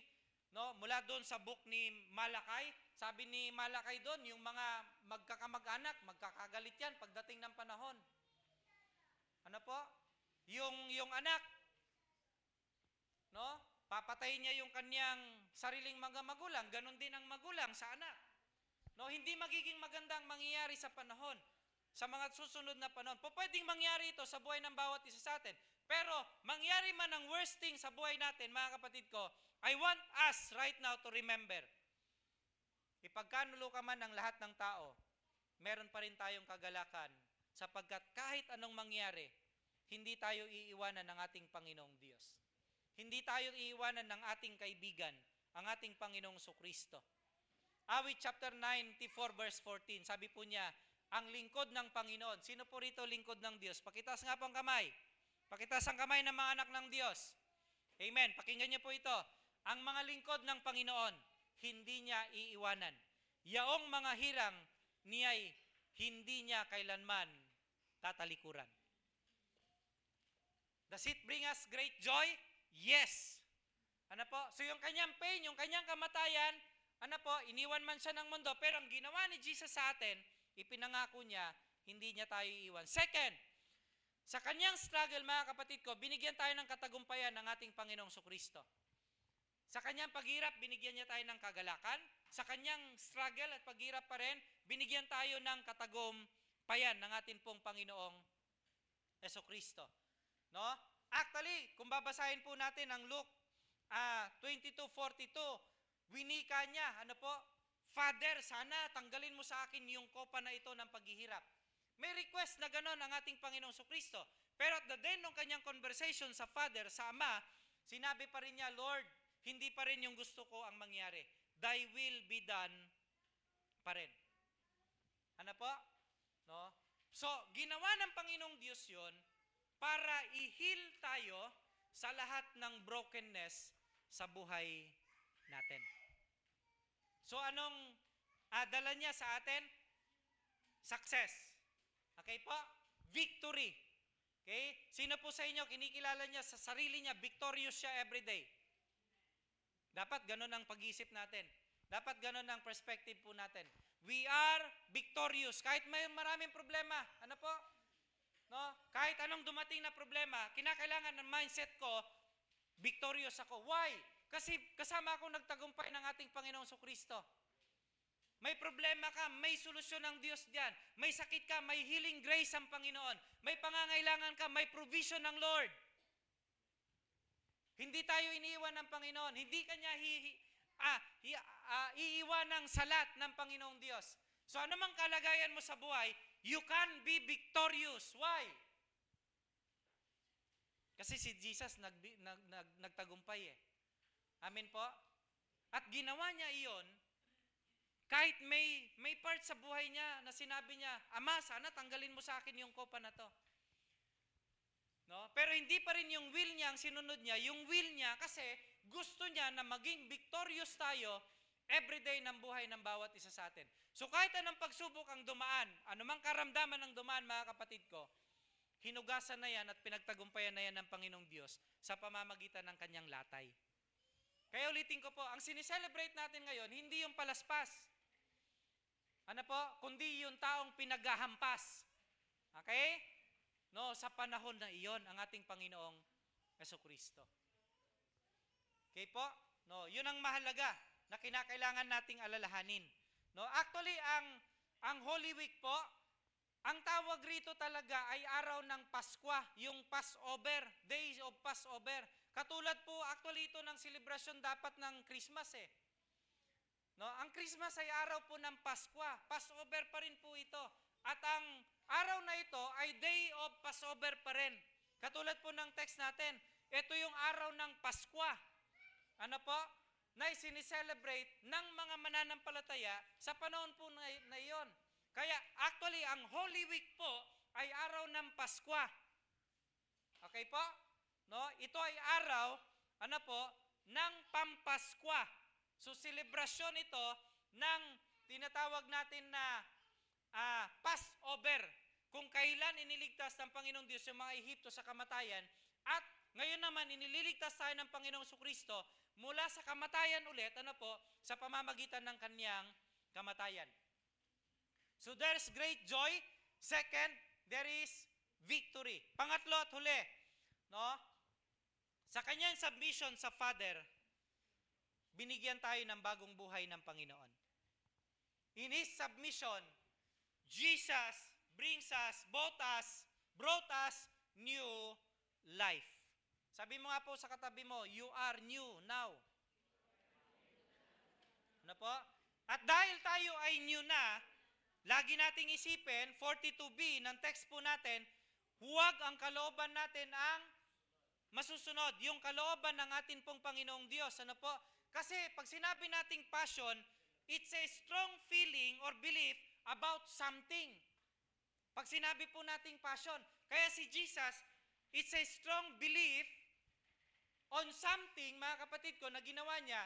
no, mula doon sa book ni Malakay, sabi ni Malakay doon, yung mga magkakamag-anak, magkakagalit yan pagdating ng panahon. Yung anak, no, papatayin niya yung kanyang sariling mga magulang, ganun din ang magulang sa anak. No, hindi magiging magandang mangyayari sa panahon, sa mga susunod na panahon. Pwedeng mangyari ito sa buhay ng bawat isa sa atin. Pero mangyari man ang worst thing sa buhay natin, mga kapatid ko, I want us right now to remember, ipagkanulo ka man ng lahat ng tao, meron pa rin tayong kagalakan sapagkat kahit anong mangyari, hindi tayo iiwanan ng ating Panginoong Diyos. Hindi tayo iiwanan ng ating kaibigan, ang ating Panginoong Jesucristo. Awit chapter 94 verse 14, sabi po niya, ang lingkod ng Panginoon. Sino po rito lingkod ng Diyos? Pakitaas nga po ang kamay. Pakitaas ang kamay ng mga anak ng Diyos. Amen. Pakinggan niyo po ito. Ang mga lingkod ng Panginoon, hindi niya iiwanan. Yaong mga hirang niya'y hindi niya kailanman tatalikuran. Does it bring us great joy? Yes. So yung kanyang pain, yung kanyang kamatayan, iniwan man siya ng mundo, pero ang ginawa ni Jesus sa atin, ipinangako niya, hindi niya tayo iiwan. Second, Sa kanyang struggle, mga kapatid ko, binigyan tayo ng katagumpayan ng ating Panginoong Kristo. Sa kanyang paghirap, binigyan niya tayo ng kagalakan. Sa kanyang struggle at paghirap pa rin, binigyan tayo ng katagumpayan ng ating pong Panginoong Kristo. No? Actually, kung babasahin po natin ang Luke 22:42, winika niya, ano po? Father, sana tanggalin mo sa akin yung kopa na ito ng paghihirap. May request na gano'n ang ating Panginoong Kristo. Pero at the end ng kanyang conversation sa Father, sa Ama, sinabi pa rin niya, Lord, hindi pa rin yung gusto ko ang mangyari. Thy will be done pa rin. Ano po? No? So, ginawa ng Panginoong Diyos yun para i-heal tayo sa lahat ng brokenness sa buhay natin. So, anong dala niya sa atin? Success. Okay po? Victory. Okay? Sino po sa inyo kinikilala niya sa sarili niya, victorious siya everyday? Dapat ganun ang pag-iisip natin. Dapat ganun ang perspective po natin. We are victorious. Kahit may maraming problema. Ano po? No? Kahit anong dumating na problema, kinakailangan ng mindset ko, victorious ako. Why? Kasi kasama akong nagtagumpay ng ating Panginoong Kristo. May problema ka, may solusyon ng Diyos diyan. May sakit ka, may healing grace ang Panginoon. May pangangailangan ka, may provision ng Lord. Hindi tayo iniiwan ng Panginoon. Hindi kanya iiwan ng salat ng Panginoong Diyos. So anumang kalagayan mo sa buhay, you can be victorious. Why? Kasi si Jesus nagtagumpay eh. Amen po? At ginawa niya iyon, kahit may part sa buhay niya na sinabi niya, Ama, sana tanggalin mo sa akin yung kopa na to. No? Pero hindi pa rin yung will niya ang sinunod niya. Yung will niya kasi gusto niya na maging victorious tayo everyday ng buhay ng bawat isa sa atin. So kahit anong pagsubok ang dumaan, anumang karamdaman ang dumaan, mga kapatid ko, hinugasan na yan at pinagtagumpayan na yan ng Panginoong Diyos sa pamamagitan ng kanyang latay. Kaya ulitin ko po, ang sineselebrate natin ngayon, hindi yung palaspas. Ano po? Kundi yung taong pinaghahampas. Okay? No, sa panahon na iyon, ang ating Panginoong Kristo. Okay po? No, yun ang mahalaga na kinakailangan nating alalahanin. No, actually ang Holy Week po, ang tawag rito talaga ay araw ng Paskwa, yung Passover, Days of Passover. Katulad po actually ito ng selebrasyon dapat ng Christmas eh. No, ang Christmas ay araw po ng Paskwa. Passover pa rin po ito. At ang araw na ito ay Day of Passover pa rin. Katulad po ng text natin, ito yung araw ng Paskwa. Ano po? Na sineselebrate ng mga mananampalataya sa panahon po na iyon. Kaya actually, ang Holy Week po ay araw ng Paskwa. Okay po? No? Ito ay araw, ano po, ng Pampaskwa. So, selebrasyon ito ng tinatawag natin na Passover. Kung kailan iniligtas ng Panginoong Diyos yung mga Ehipto sa kamatayan, at ngayon naman inililigtas tayo ng Panginoong Kristo mula sa kamatayan ulit, ano po, sa pamamagitan ng kanyang kamatayan. So there's great joy. Second, there is victory. Pangatlo at huli, no? Sa kanyang submission sa Father, binigyan tayo ng bagong buhay ng Panginoon. In His submission, Jesus brought us new life. Sabi mo nga po sa katabi mo, you are new now. Ano po? At dahil tayo ay new na, lagi nating isipin, 42b ng text po natin, huwag ang kalooban natin ang masusunod. Yung kalooban ng atin pong Panginoong Diyos. Ano po? Kasi pag sinabi nating passion, it's a strong feeling or belief about something. Pag sinabi po nating passion, kaya si Jesus, it's a strong belief on something, mga kapatid ko, na ginawa niya,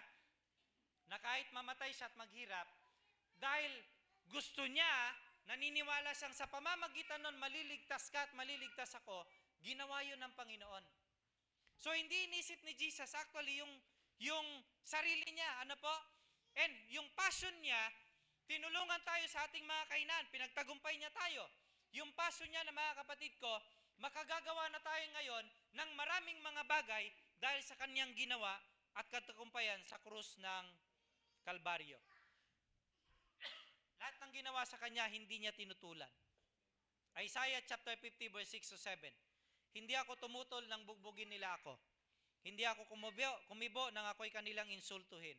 na kahit mamatay siya at maghirap, dahil gusto niya, naniniwala siyang sa pamamagitan nun, maliligtas ka at maliligtas ako, ginawa yun ng Panginoon. So, hindi inisip ni Jesus, actually, yung sarili niya, ano po? And yung passion niya, tinulungan tayo sa ating mga kainan, pinagtagumpay niya tayo. Yung passion niya na mga kapatid ko, makagagawa na tayo ngayon ng maraming mga bagay dahil sa kanyang ginawa at katagumpayan sa krus ng Kalbaryo. Lahat ng ginawa sa kanya, hindi niya tinutulan. Isaiah chapter 50 verse 6 to 7. Hindi ako tumutol nang bugbugin nila ako. Hindi ako kumibo nang ako'y kanilang insultuhin.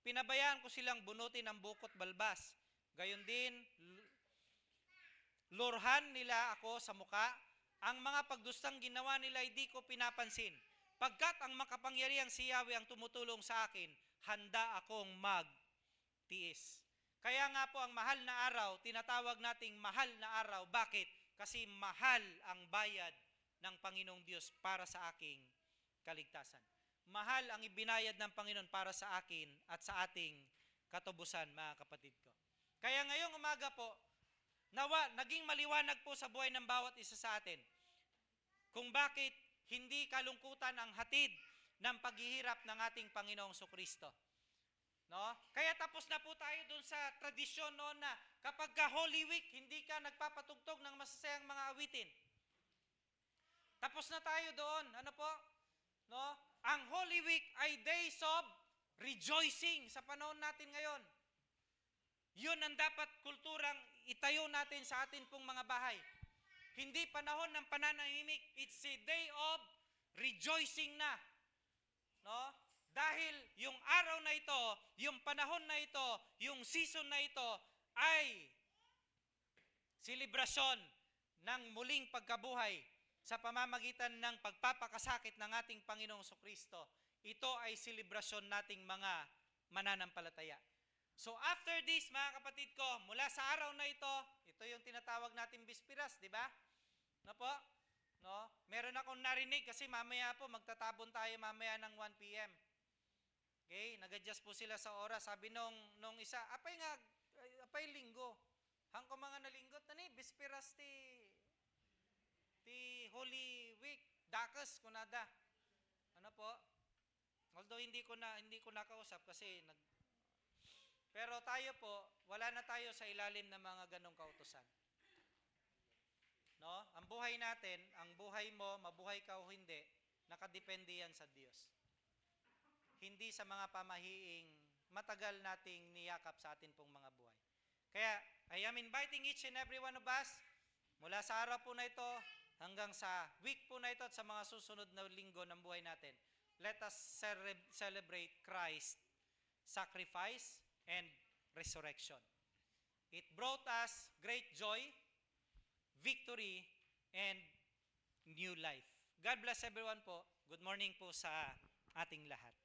Pinabayaan ko silang bunutin ang bukot balbas. Gayon din, lurhan nila ako sa muka. Ang mga pagdustang ginawa nila ay di ko pinapansin. Pagkat ang makapangyarihang si Yahweh ang tumutulong sa akin, handa akong magtiis. Kaya nga po ang mahal na araw, tinatawag nating mahal na araw. Bakit? Kasi mahal ang bayad ng Panginoong Diyos para sa aking kaligtasan. Mahal ang ibinayad ng Panginoon para sa akin at sa ating katubusan, mga kapatid ko. Kaya ngayong umaga po, nawa, naging maliwanag po sa buhay ng bawat isa sa atin kung bakit hindi kalungkutan ang hatid ng paghihirap ng ating Panginoong Kristo. No? Kaya tapos na po tayo dun sa tradisyon noon na kapag ka Holy Week, hindi ka nagpapatugtog ng masasayang mga awitin. Tapos na tayo doon. Ano po? No? Ang Holy Week ay days of rejoicing sa panahon natin ngayon. Yun ang dapat kulturang itayo natin sa atin pong mga bahay. Hindi panahon ng pananahimik. It's a day of rejoicing na. No? Dahil yung araw na ito, yung panahon na ito, yung season na ito ay selebrasyon ng muling pagkabuhay sa pamamagitan ng pagpapakasakit ng ating Panginoong Kristo. Ito ay selebrasyon nating mga mananampalataya. So after this, mga kapatid ko, mula sa araw na ito yung tinatawag nating Bispiras, di ba? No po? No? Meron akong narinig kasi mamaya po magtatabon tayo mamaya ng 1 p.m. Okay, nag-adjust po sila sa oras. Sabi nung isa, apay linggo. Hangko mga nalinggot na ni Bispiras ti Holy Week, dakas kunada. Ano po? Although hindi ko nakausap kasi pero tayo po, wala na tayo sa ilalim ng mga ganong kautusan. No? Ang buhay natin, ang buhay mo, mabuhay ka o hindi, nakadepende yan sa Diyos. Hindi sa mga pamahiing matagal nating niyakap sa atin pong mga buhay. Kaya, I am inviting each and every one of us, mula sa araw po na ito, hanggang sa week po na ito at sa mga susunod na linggo ng buhay natin, let us celebrate Christ's sacrifice and resurrection. It brought us great joy, victory, and new life. God bless everyone po. Good morning po sa ating lahat.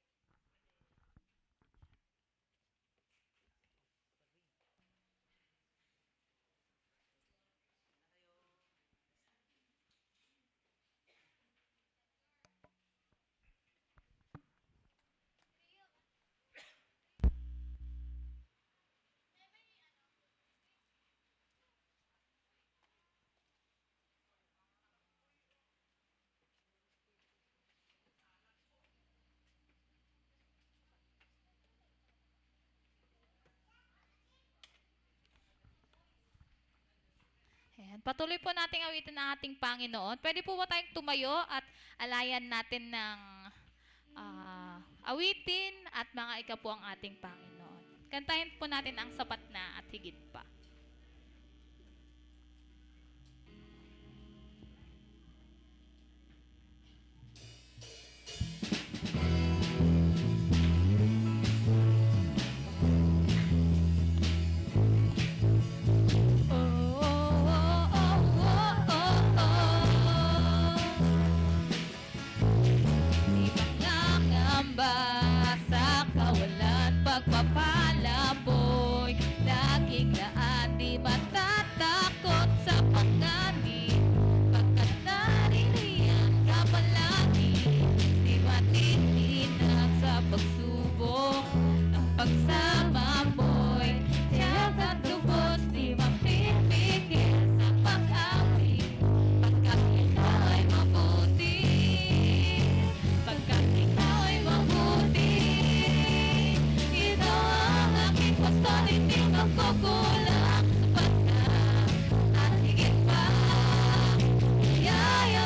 Ayan. Patuloy po nating awitin ang ating Panginoon. Pwede po ba tayong tumayo at alayan natin ng awitin at mga ika po ang ating Panginoon. Kantahin po natin ang sapat na at higit pa. Sa kawalan pagpapalaboy, laging laan di matatakot sa panganib, pagkat naririyan ka palagi, di matitinag sa pagsubok, ang pagsama mo'y tiyak at lubos, di mapipigil sa pag-awit, pagkat ikaw ay mabuti, pagkat ikaw ay mabuti. Ito ang aking pastor, hindi magkukulang, sapat na at higit pa. Yaya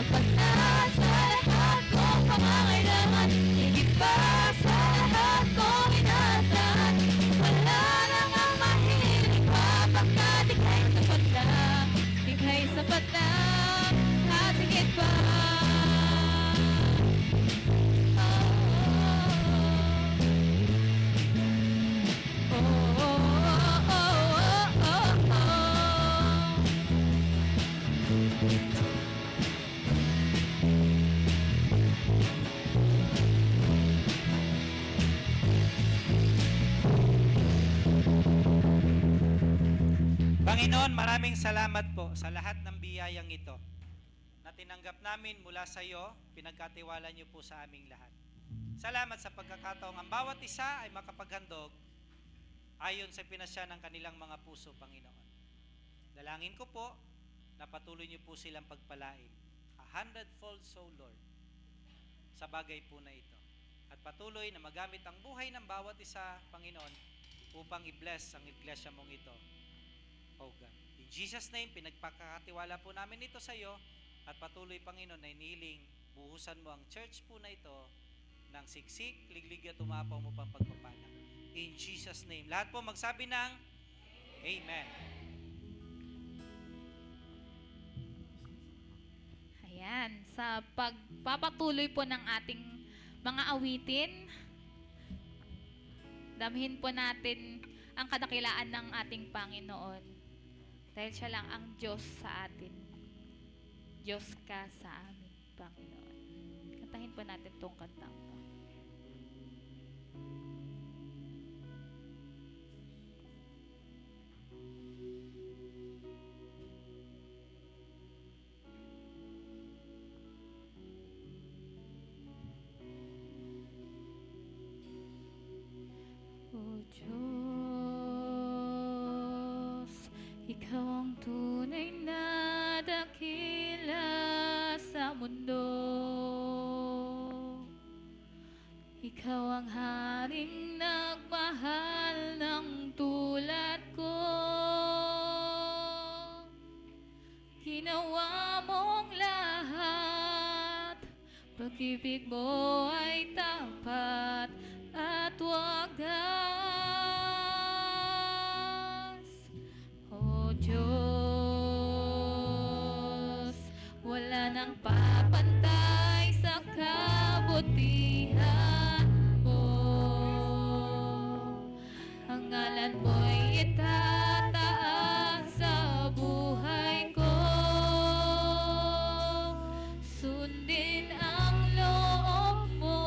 sapat na sa lahat kong pangangailangan. Higit pa sa lahat kong inaasahan. Wala nang ang mahiling pa, pagkat ika'y sapat na, ika'y sapat na, at higit pa. Panginoon, maraming salamat po sa lahat ng biyayang ito na tinanggap namin mula sa iyo, pinagkatiwala niyo po sa aming lahat. Salamat sa pagkakataong ang bawat isa ay makapaghandog ayon sa pinasya ng kanilang mga puso, Panginoon. Dalangin ko po na patuloy niyo po silang pagpalain 100-fold so, Lord, sa bagay po na ito. At patuloy na magamit ang buhay ng bawat isa, Panginoon, upang i-bless ang iglesia mong ito. Oh God. In Jesus' name, pinagpakatiwala po namin ito sa iyo at patuloy, Panginoon, na inihiling buhusan mo ang church po na ito ng siksik, liglig at umapaw mo pang pagpapala. In Jesus' name. Lahat po magsabi ng Amen. Ayan, sa pagpapatuloy po ng ating mga awitin, damhin po natin ang kadakilaan ng ating Panginoon. Dahil siya lang ang Diyos sa atin. Diyos ka sa amin, Panginoon. Kantahin po natin tong kantang to. O Diyos, Ikaw ang tunay na dakila sa mundo. Ikaw ang haring nagmahal ng tulad ko. Ginawa mong lahat, pag-ibig mo ay tapat at wagas. O Diyos, wala nang papantay sa kabutihan mo. Ang ngalan mo'y itataas sa buhay ko. Sundin ang loob mo,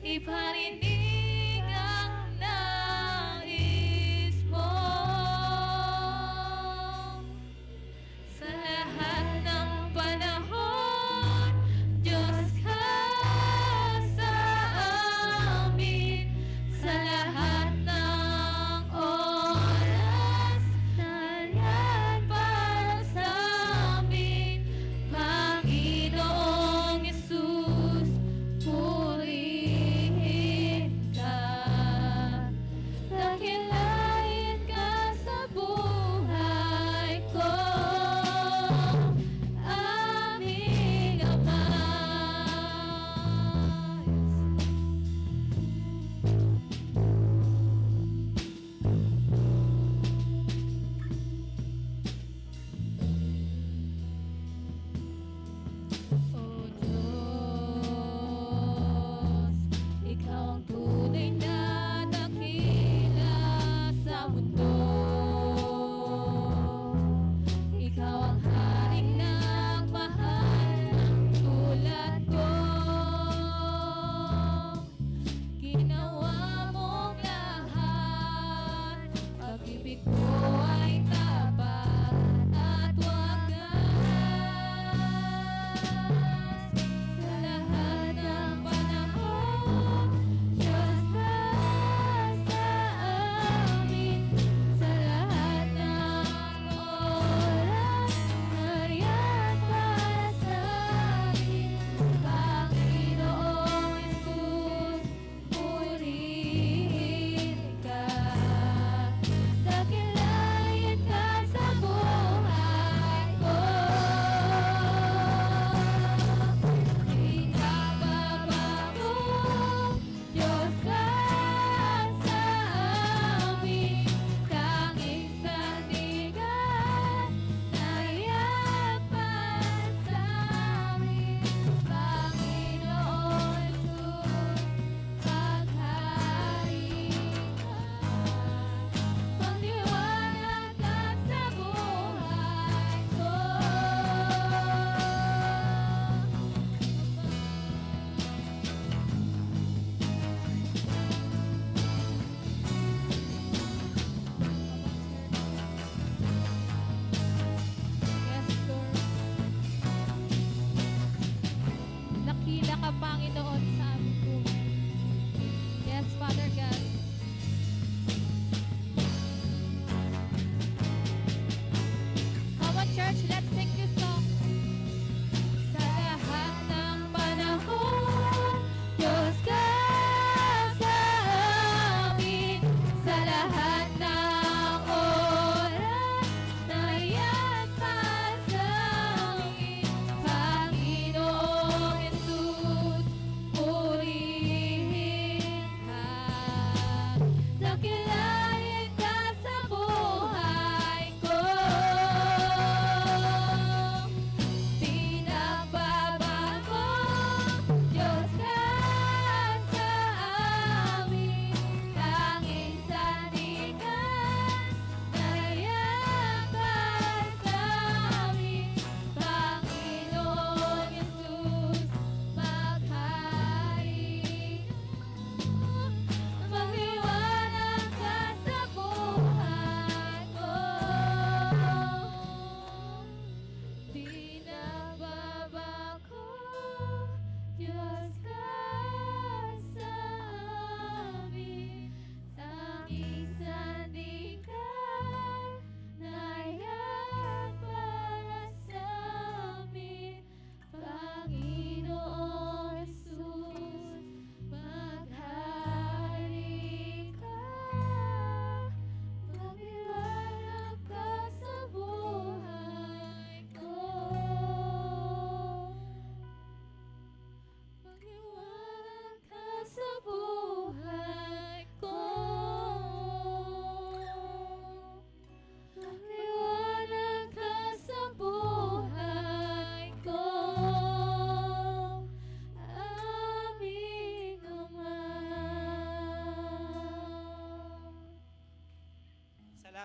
iparinig ang nais mo. Sa lahat ng panahon, Diyos ka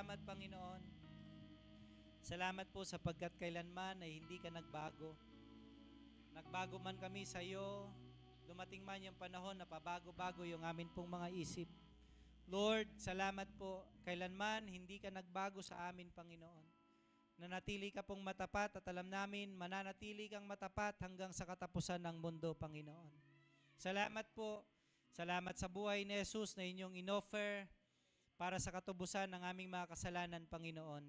salamat, Panginoon. Salamat po sapagkat kailanman ay hindi ka nagbago. Nagbago man kami sa iyo, dumating man yung panahon na pabago-bago yung amin pong mga isip. Lord, salamat po. Kailanman hindi ka nagbago sa amin, Panginoon. Nanatili ka pong matapat at alam namin mananatili kang matapat hanggang sa katapusan ng mundo, Panginoon. Salamat po. Salamat sa buhay ni Jesus na inyong inoffer para sa katubusan ng aming mga kasalanan, Panginoon.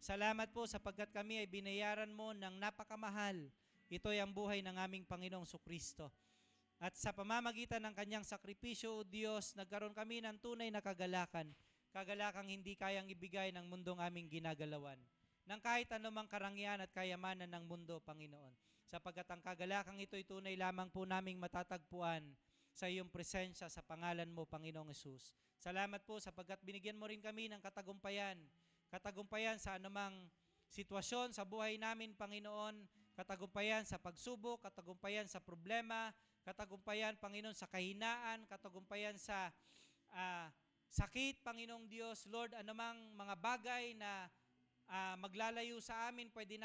Salamat po sapagkat kami ay binayaran mo ng napakamahal. Ito ay ang buhay ng aming Panginoong Sukristo. At sa pamamagitan ng kanyang sakripisyo, O Diyos, nagkaroon kami ng tunay na kagalakan. Kagalakang hindi kayang ibigay ng mundong aming ginagalawan. Ng kahit anumang karangyaan at kayamanan ng mundo, Panginoon. Sapagkat ang kagalakang ito ay tunay lamang po naming matatagpuan sa iyong presensya sa pangalan mo, Panginoong Hesus. Salamat po sapagkat binigyan mo rin kami ng katagumpayan. Katagumpayan sa anumang sitwasyon sa buhay namin, Panginoon. Katagumpayan sa pagsubok, katagumpayan sa problema, katagumpayan, Panginoon, sa kahinaan, katagumpayan sa sakit, Panginoong Diyos. Lord, anumang mga bagay na maglalayo sa amin, pwede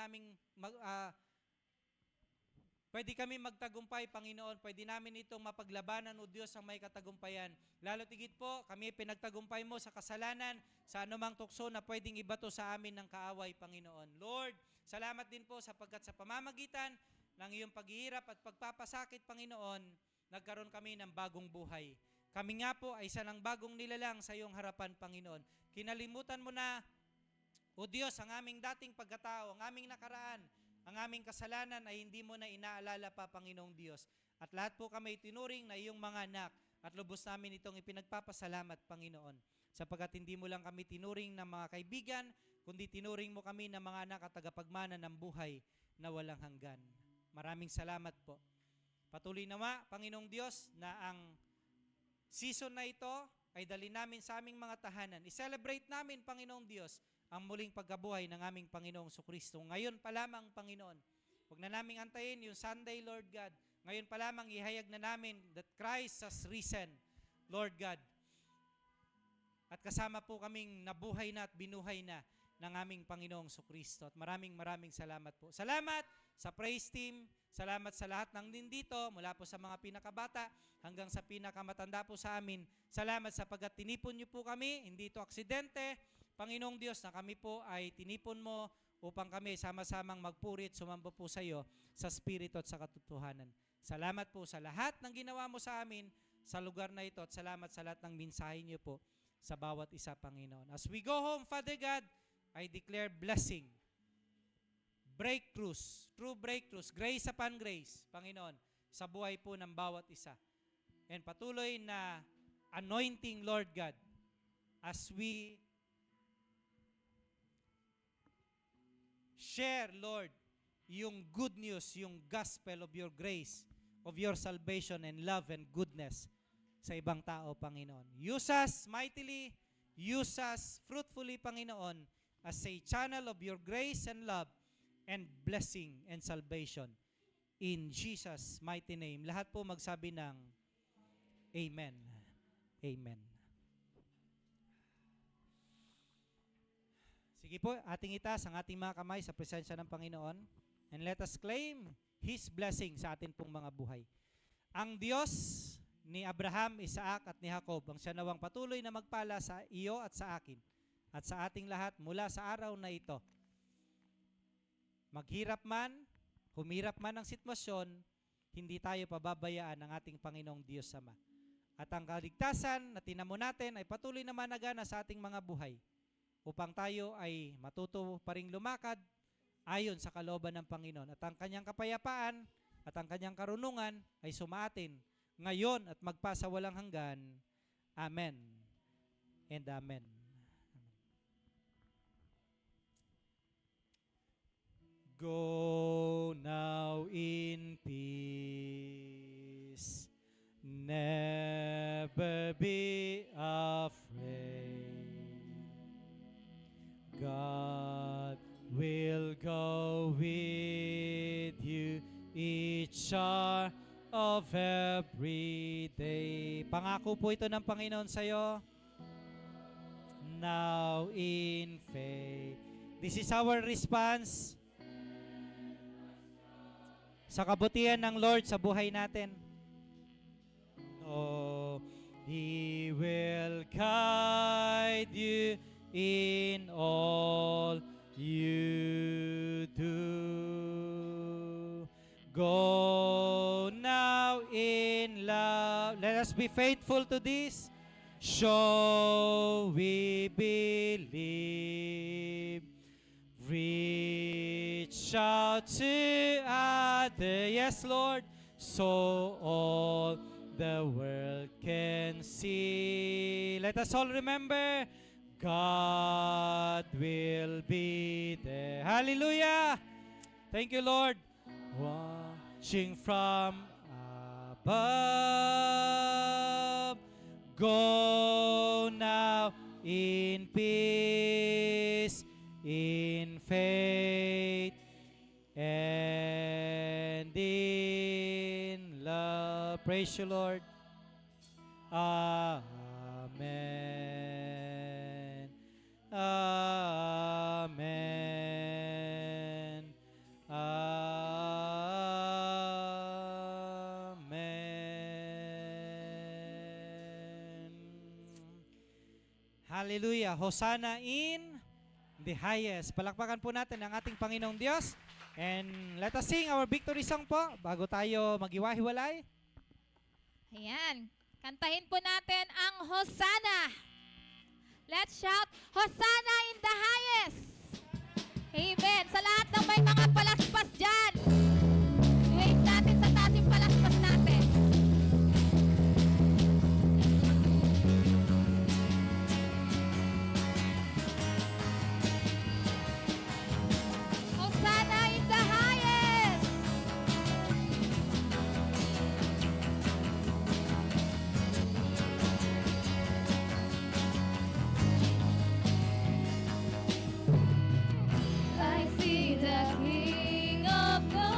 kami magtagumpay, Panginoon. Pwede namin itong mapaglabanan, O Diyos, ang may katagumpayan. Lalo tigit po, kami pinagtagumpay mo sa kasalanan, sa anumang tukso na pwedeng ibato sa amin ng kaaway, Panginoon. Lord, salamat din po sapagkat sa pamamagitan ng iyong paghihirap at pagpapasakit, Panginoon, nagkaroon kami ng bagong buhay. Kami nga po ay isa ng bagong nilalang sa iyong harapan, Panginoon. Kinalimutan mo na, O Diyos, ang aming dating pagkatao, ang aming nakaraan, ang aming kasalanan ay hindi mo na inaalala pa, Panginoong Diyos. At lahat po kami tinuring na iyong mga anak at lubos namin itong ipinagpapasalamat, Panginoon. Sapagkat hindi mo lang kami tinuring ng mga kaibigan, kundi tinuring mo kami ng mga anak at tagapagmana ng buhay na walang hanggan. Maraming salamat po. Patuloy nawa, Panginoong Diyos, na ang season na ito ay dali namin sa aming mga tahanan. I-celebrate namin, Panginoong Diyos, ang muling pagkabuhay ng aming Panginoong Sukristo. Ngayon pa lamang, Panginoon, huwag na naming antayin yung Sunday, Lord God. Ngayon pa lamang ihayag na namin that Christ has risen, Lord God. At kasama po kaming nabuhay na at binuhay na ng aming Panginoong Sukristo. At maraming salamat po. Salamat sa praise team. Salamat sa lahat ng nandito, mula po sa mga pinakabata hanggang sa pinakamatanda po sa amin. Salamat sapagkat tinipon niyo po kami, hindi ito aksidente. Panginoong Diyos, na kami po ay tinipon mo upang kami sama-samang magpurit, sumamba po sa iyo sa Espiritu at sa katotohanan. Salamat po sa lahat ng ginawa mo sa amin sa lugar na ito at salamat sa lahat ng mensahe niyo po sa bawat isa, Panginoon. As we go home, Father God, I declare blessing, breakthroughs, true breakthroughs, grace upon grace, Panginoon, sa buhay po ng bawat isa. And patuloy na anointing, Lord God, as we share, Lord, yung good news, yung gospel of your grace, of your salvation and love and goodness sa ibang tao, Panginoon. Use us mightily, use us fruitfully, Panginoon, as a channel of your grace and love and blessing and salvation. In Jesus' mighty name. Lahat po magsabi ng Amen. Amen. Sige po, ating itaas ang ating mga kamay sa presensya ng Panginoon and let us claim His blessing sa atin pong mga buhay. Ang Diyos ni Abraham, Isaac at ni Jacob, ang siya nawang patuloy na magpala sa iyo at sa akin at sa ating lahat mula sa araw na ito. Maghirap man, humirap man ang sitwasyon, hindi tayo pababayaan ng ating Panginoong Diyos Ama. At ang kaligtasan na tinamo natin ay patuloy na managana sa ating mga buhay upang tayo ay matuto pa ring lumakad ayon sa kalooban ng Panginoon. At ang kanyang kapayapaan at ang kanyang karunungan ay sumaatin ngayon at magpasawalang hanggan. Amen and amen. Go now in peace, never be afraid. God will go with you each hour of every day. Pangako po ito ng Panginoon sa iyo. now in faith. This is our response sa kabutihan ng Lord sa buhay natin. Oh, He will guide you in all you do. Go now in love. Let us be faithful to this. Show we believe. Reach out to others, yes, Lord, so all the world can see. Let us all remember, God will be there. Hallelujah! Thank you, Lord. Watching from above, go now in peace, in faith, and in love. Praise you, Lord. Amen. Amen. Amen. Hallelujah. Hosanna in the highest. Palakpakan po natin ang ating Panginoong Diyos. And let us sing our victory song po bago tayo maghiwa-hiwalay. Ayan. Kantahin po natin ang Hosanna. Let's shout, Hosanna in the highest. Amen. Sa lahat ng may mga palaspas dyan, wave natin sa taas yung palaspas natin. Hosanna in the highest. I see the King of glory.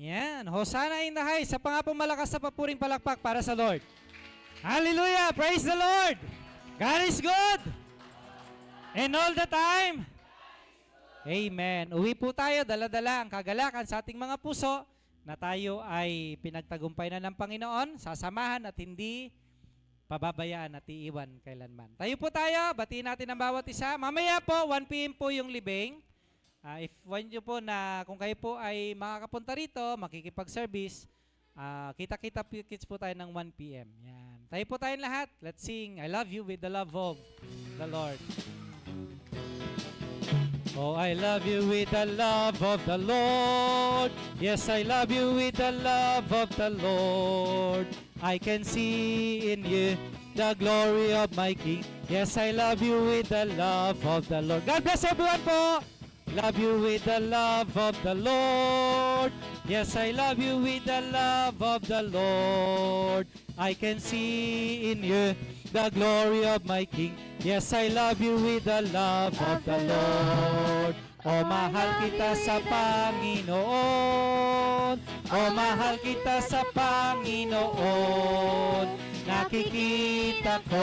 Yan. Hosanna in the highest. Sa pangapong malakas na papuring palakpak para sa Lord. Hallelujah! Praise the Lord! God is good! And all the time? Amen. Uwi po tayo, dala-dala ang kagalakan sa ating mga puso na tayo ay pinagtagumpay na ng Panginoon, sasamahan at hindi pababayaan at iiwan kailanman. Tayo po tayo, batiin natin ang bawat isa. Mamaya po, 1 p.m. po yung libing. If one nyo po na kung kayo po ay makakapunta rito, makikipag-service, kita-kita kids po tayo ng 1 p.m. Yan. Tayo po tayong lahat. Let's sing I Love You with the love of the Lord. Oh, I love you with the love of the Lord. Yes, I love you with the love of the Lord. I can see in you the glory of my King. Yes, I love you with the love of the Lord. God bless everyone po. Love you with the love of the Lord. Yes, I love you with the love of the Lord. I can see in you the glory of my King. Yes, I love you with the love of the Lord. O mahal kita sa Panginoon. O mahal kita sa Panginoon. Nakikita ko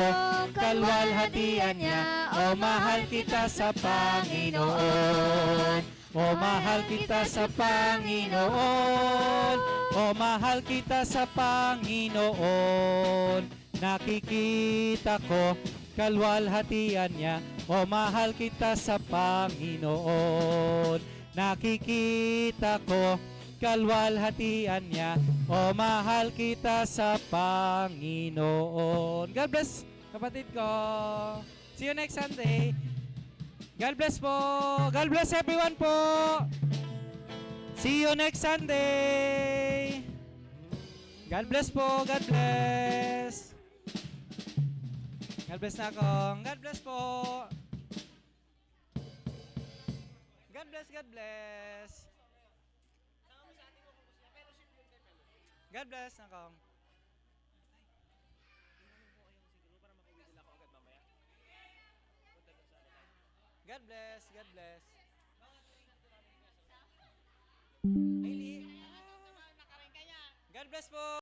kalwalhatian niya. O mahal kita sa Panginoon. O mahal kita sa Panginoon. O mahal kita sa Panginoon. Nakikita ko kalwalhatian niya. O mahal kita sa Panginoon. Nakikita ko kalwalhatian niya. O mahal kita sa Panginoon. God bless, kapatid ko. See you next Sunday. God bless po. God bless everyone po. See you next Sunday. God bless po. God bless. God bless na akong. God bless po. God bless, God bless. God bless na akong. God bless, God bless. God bless po.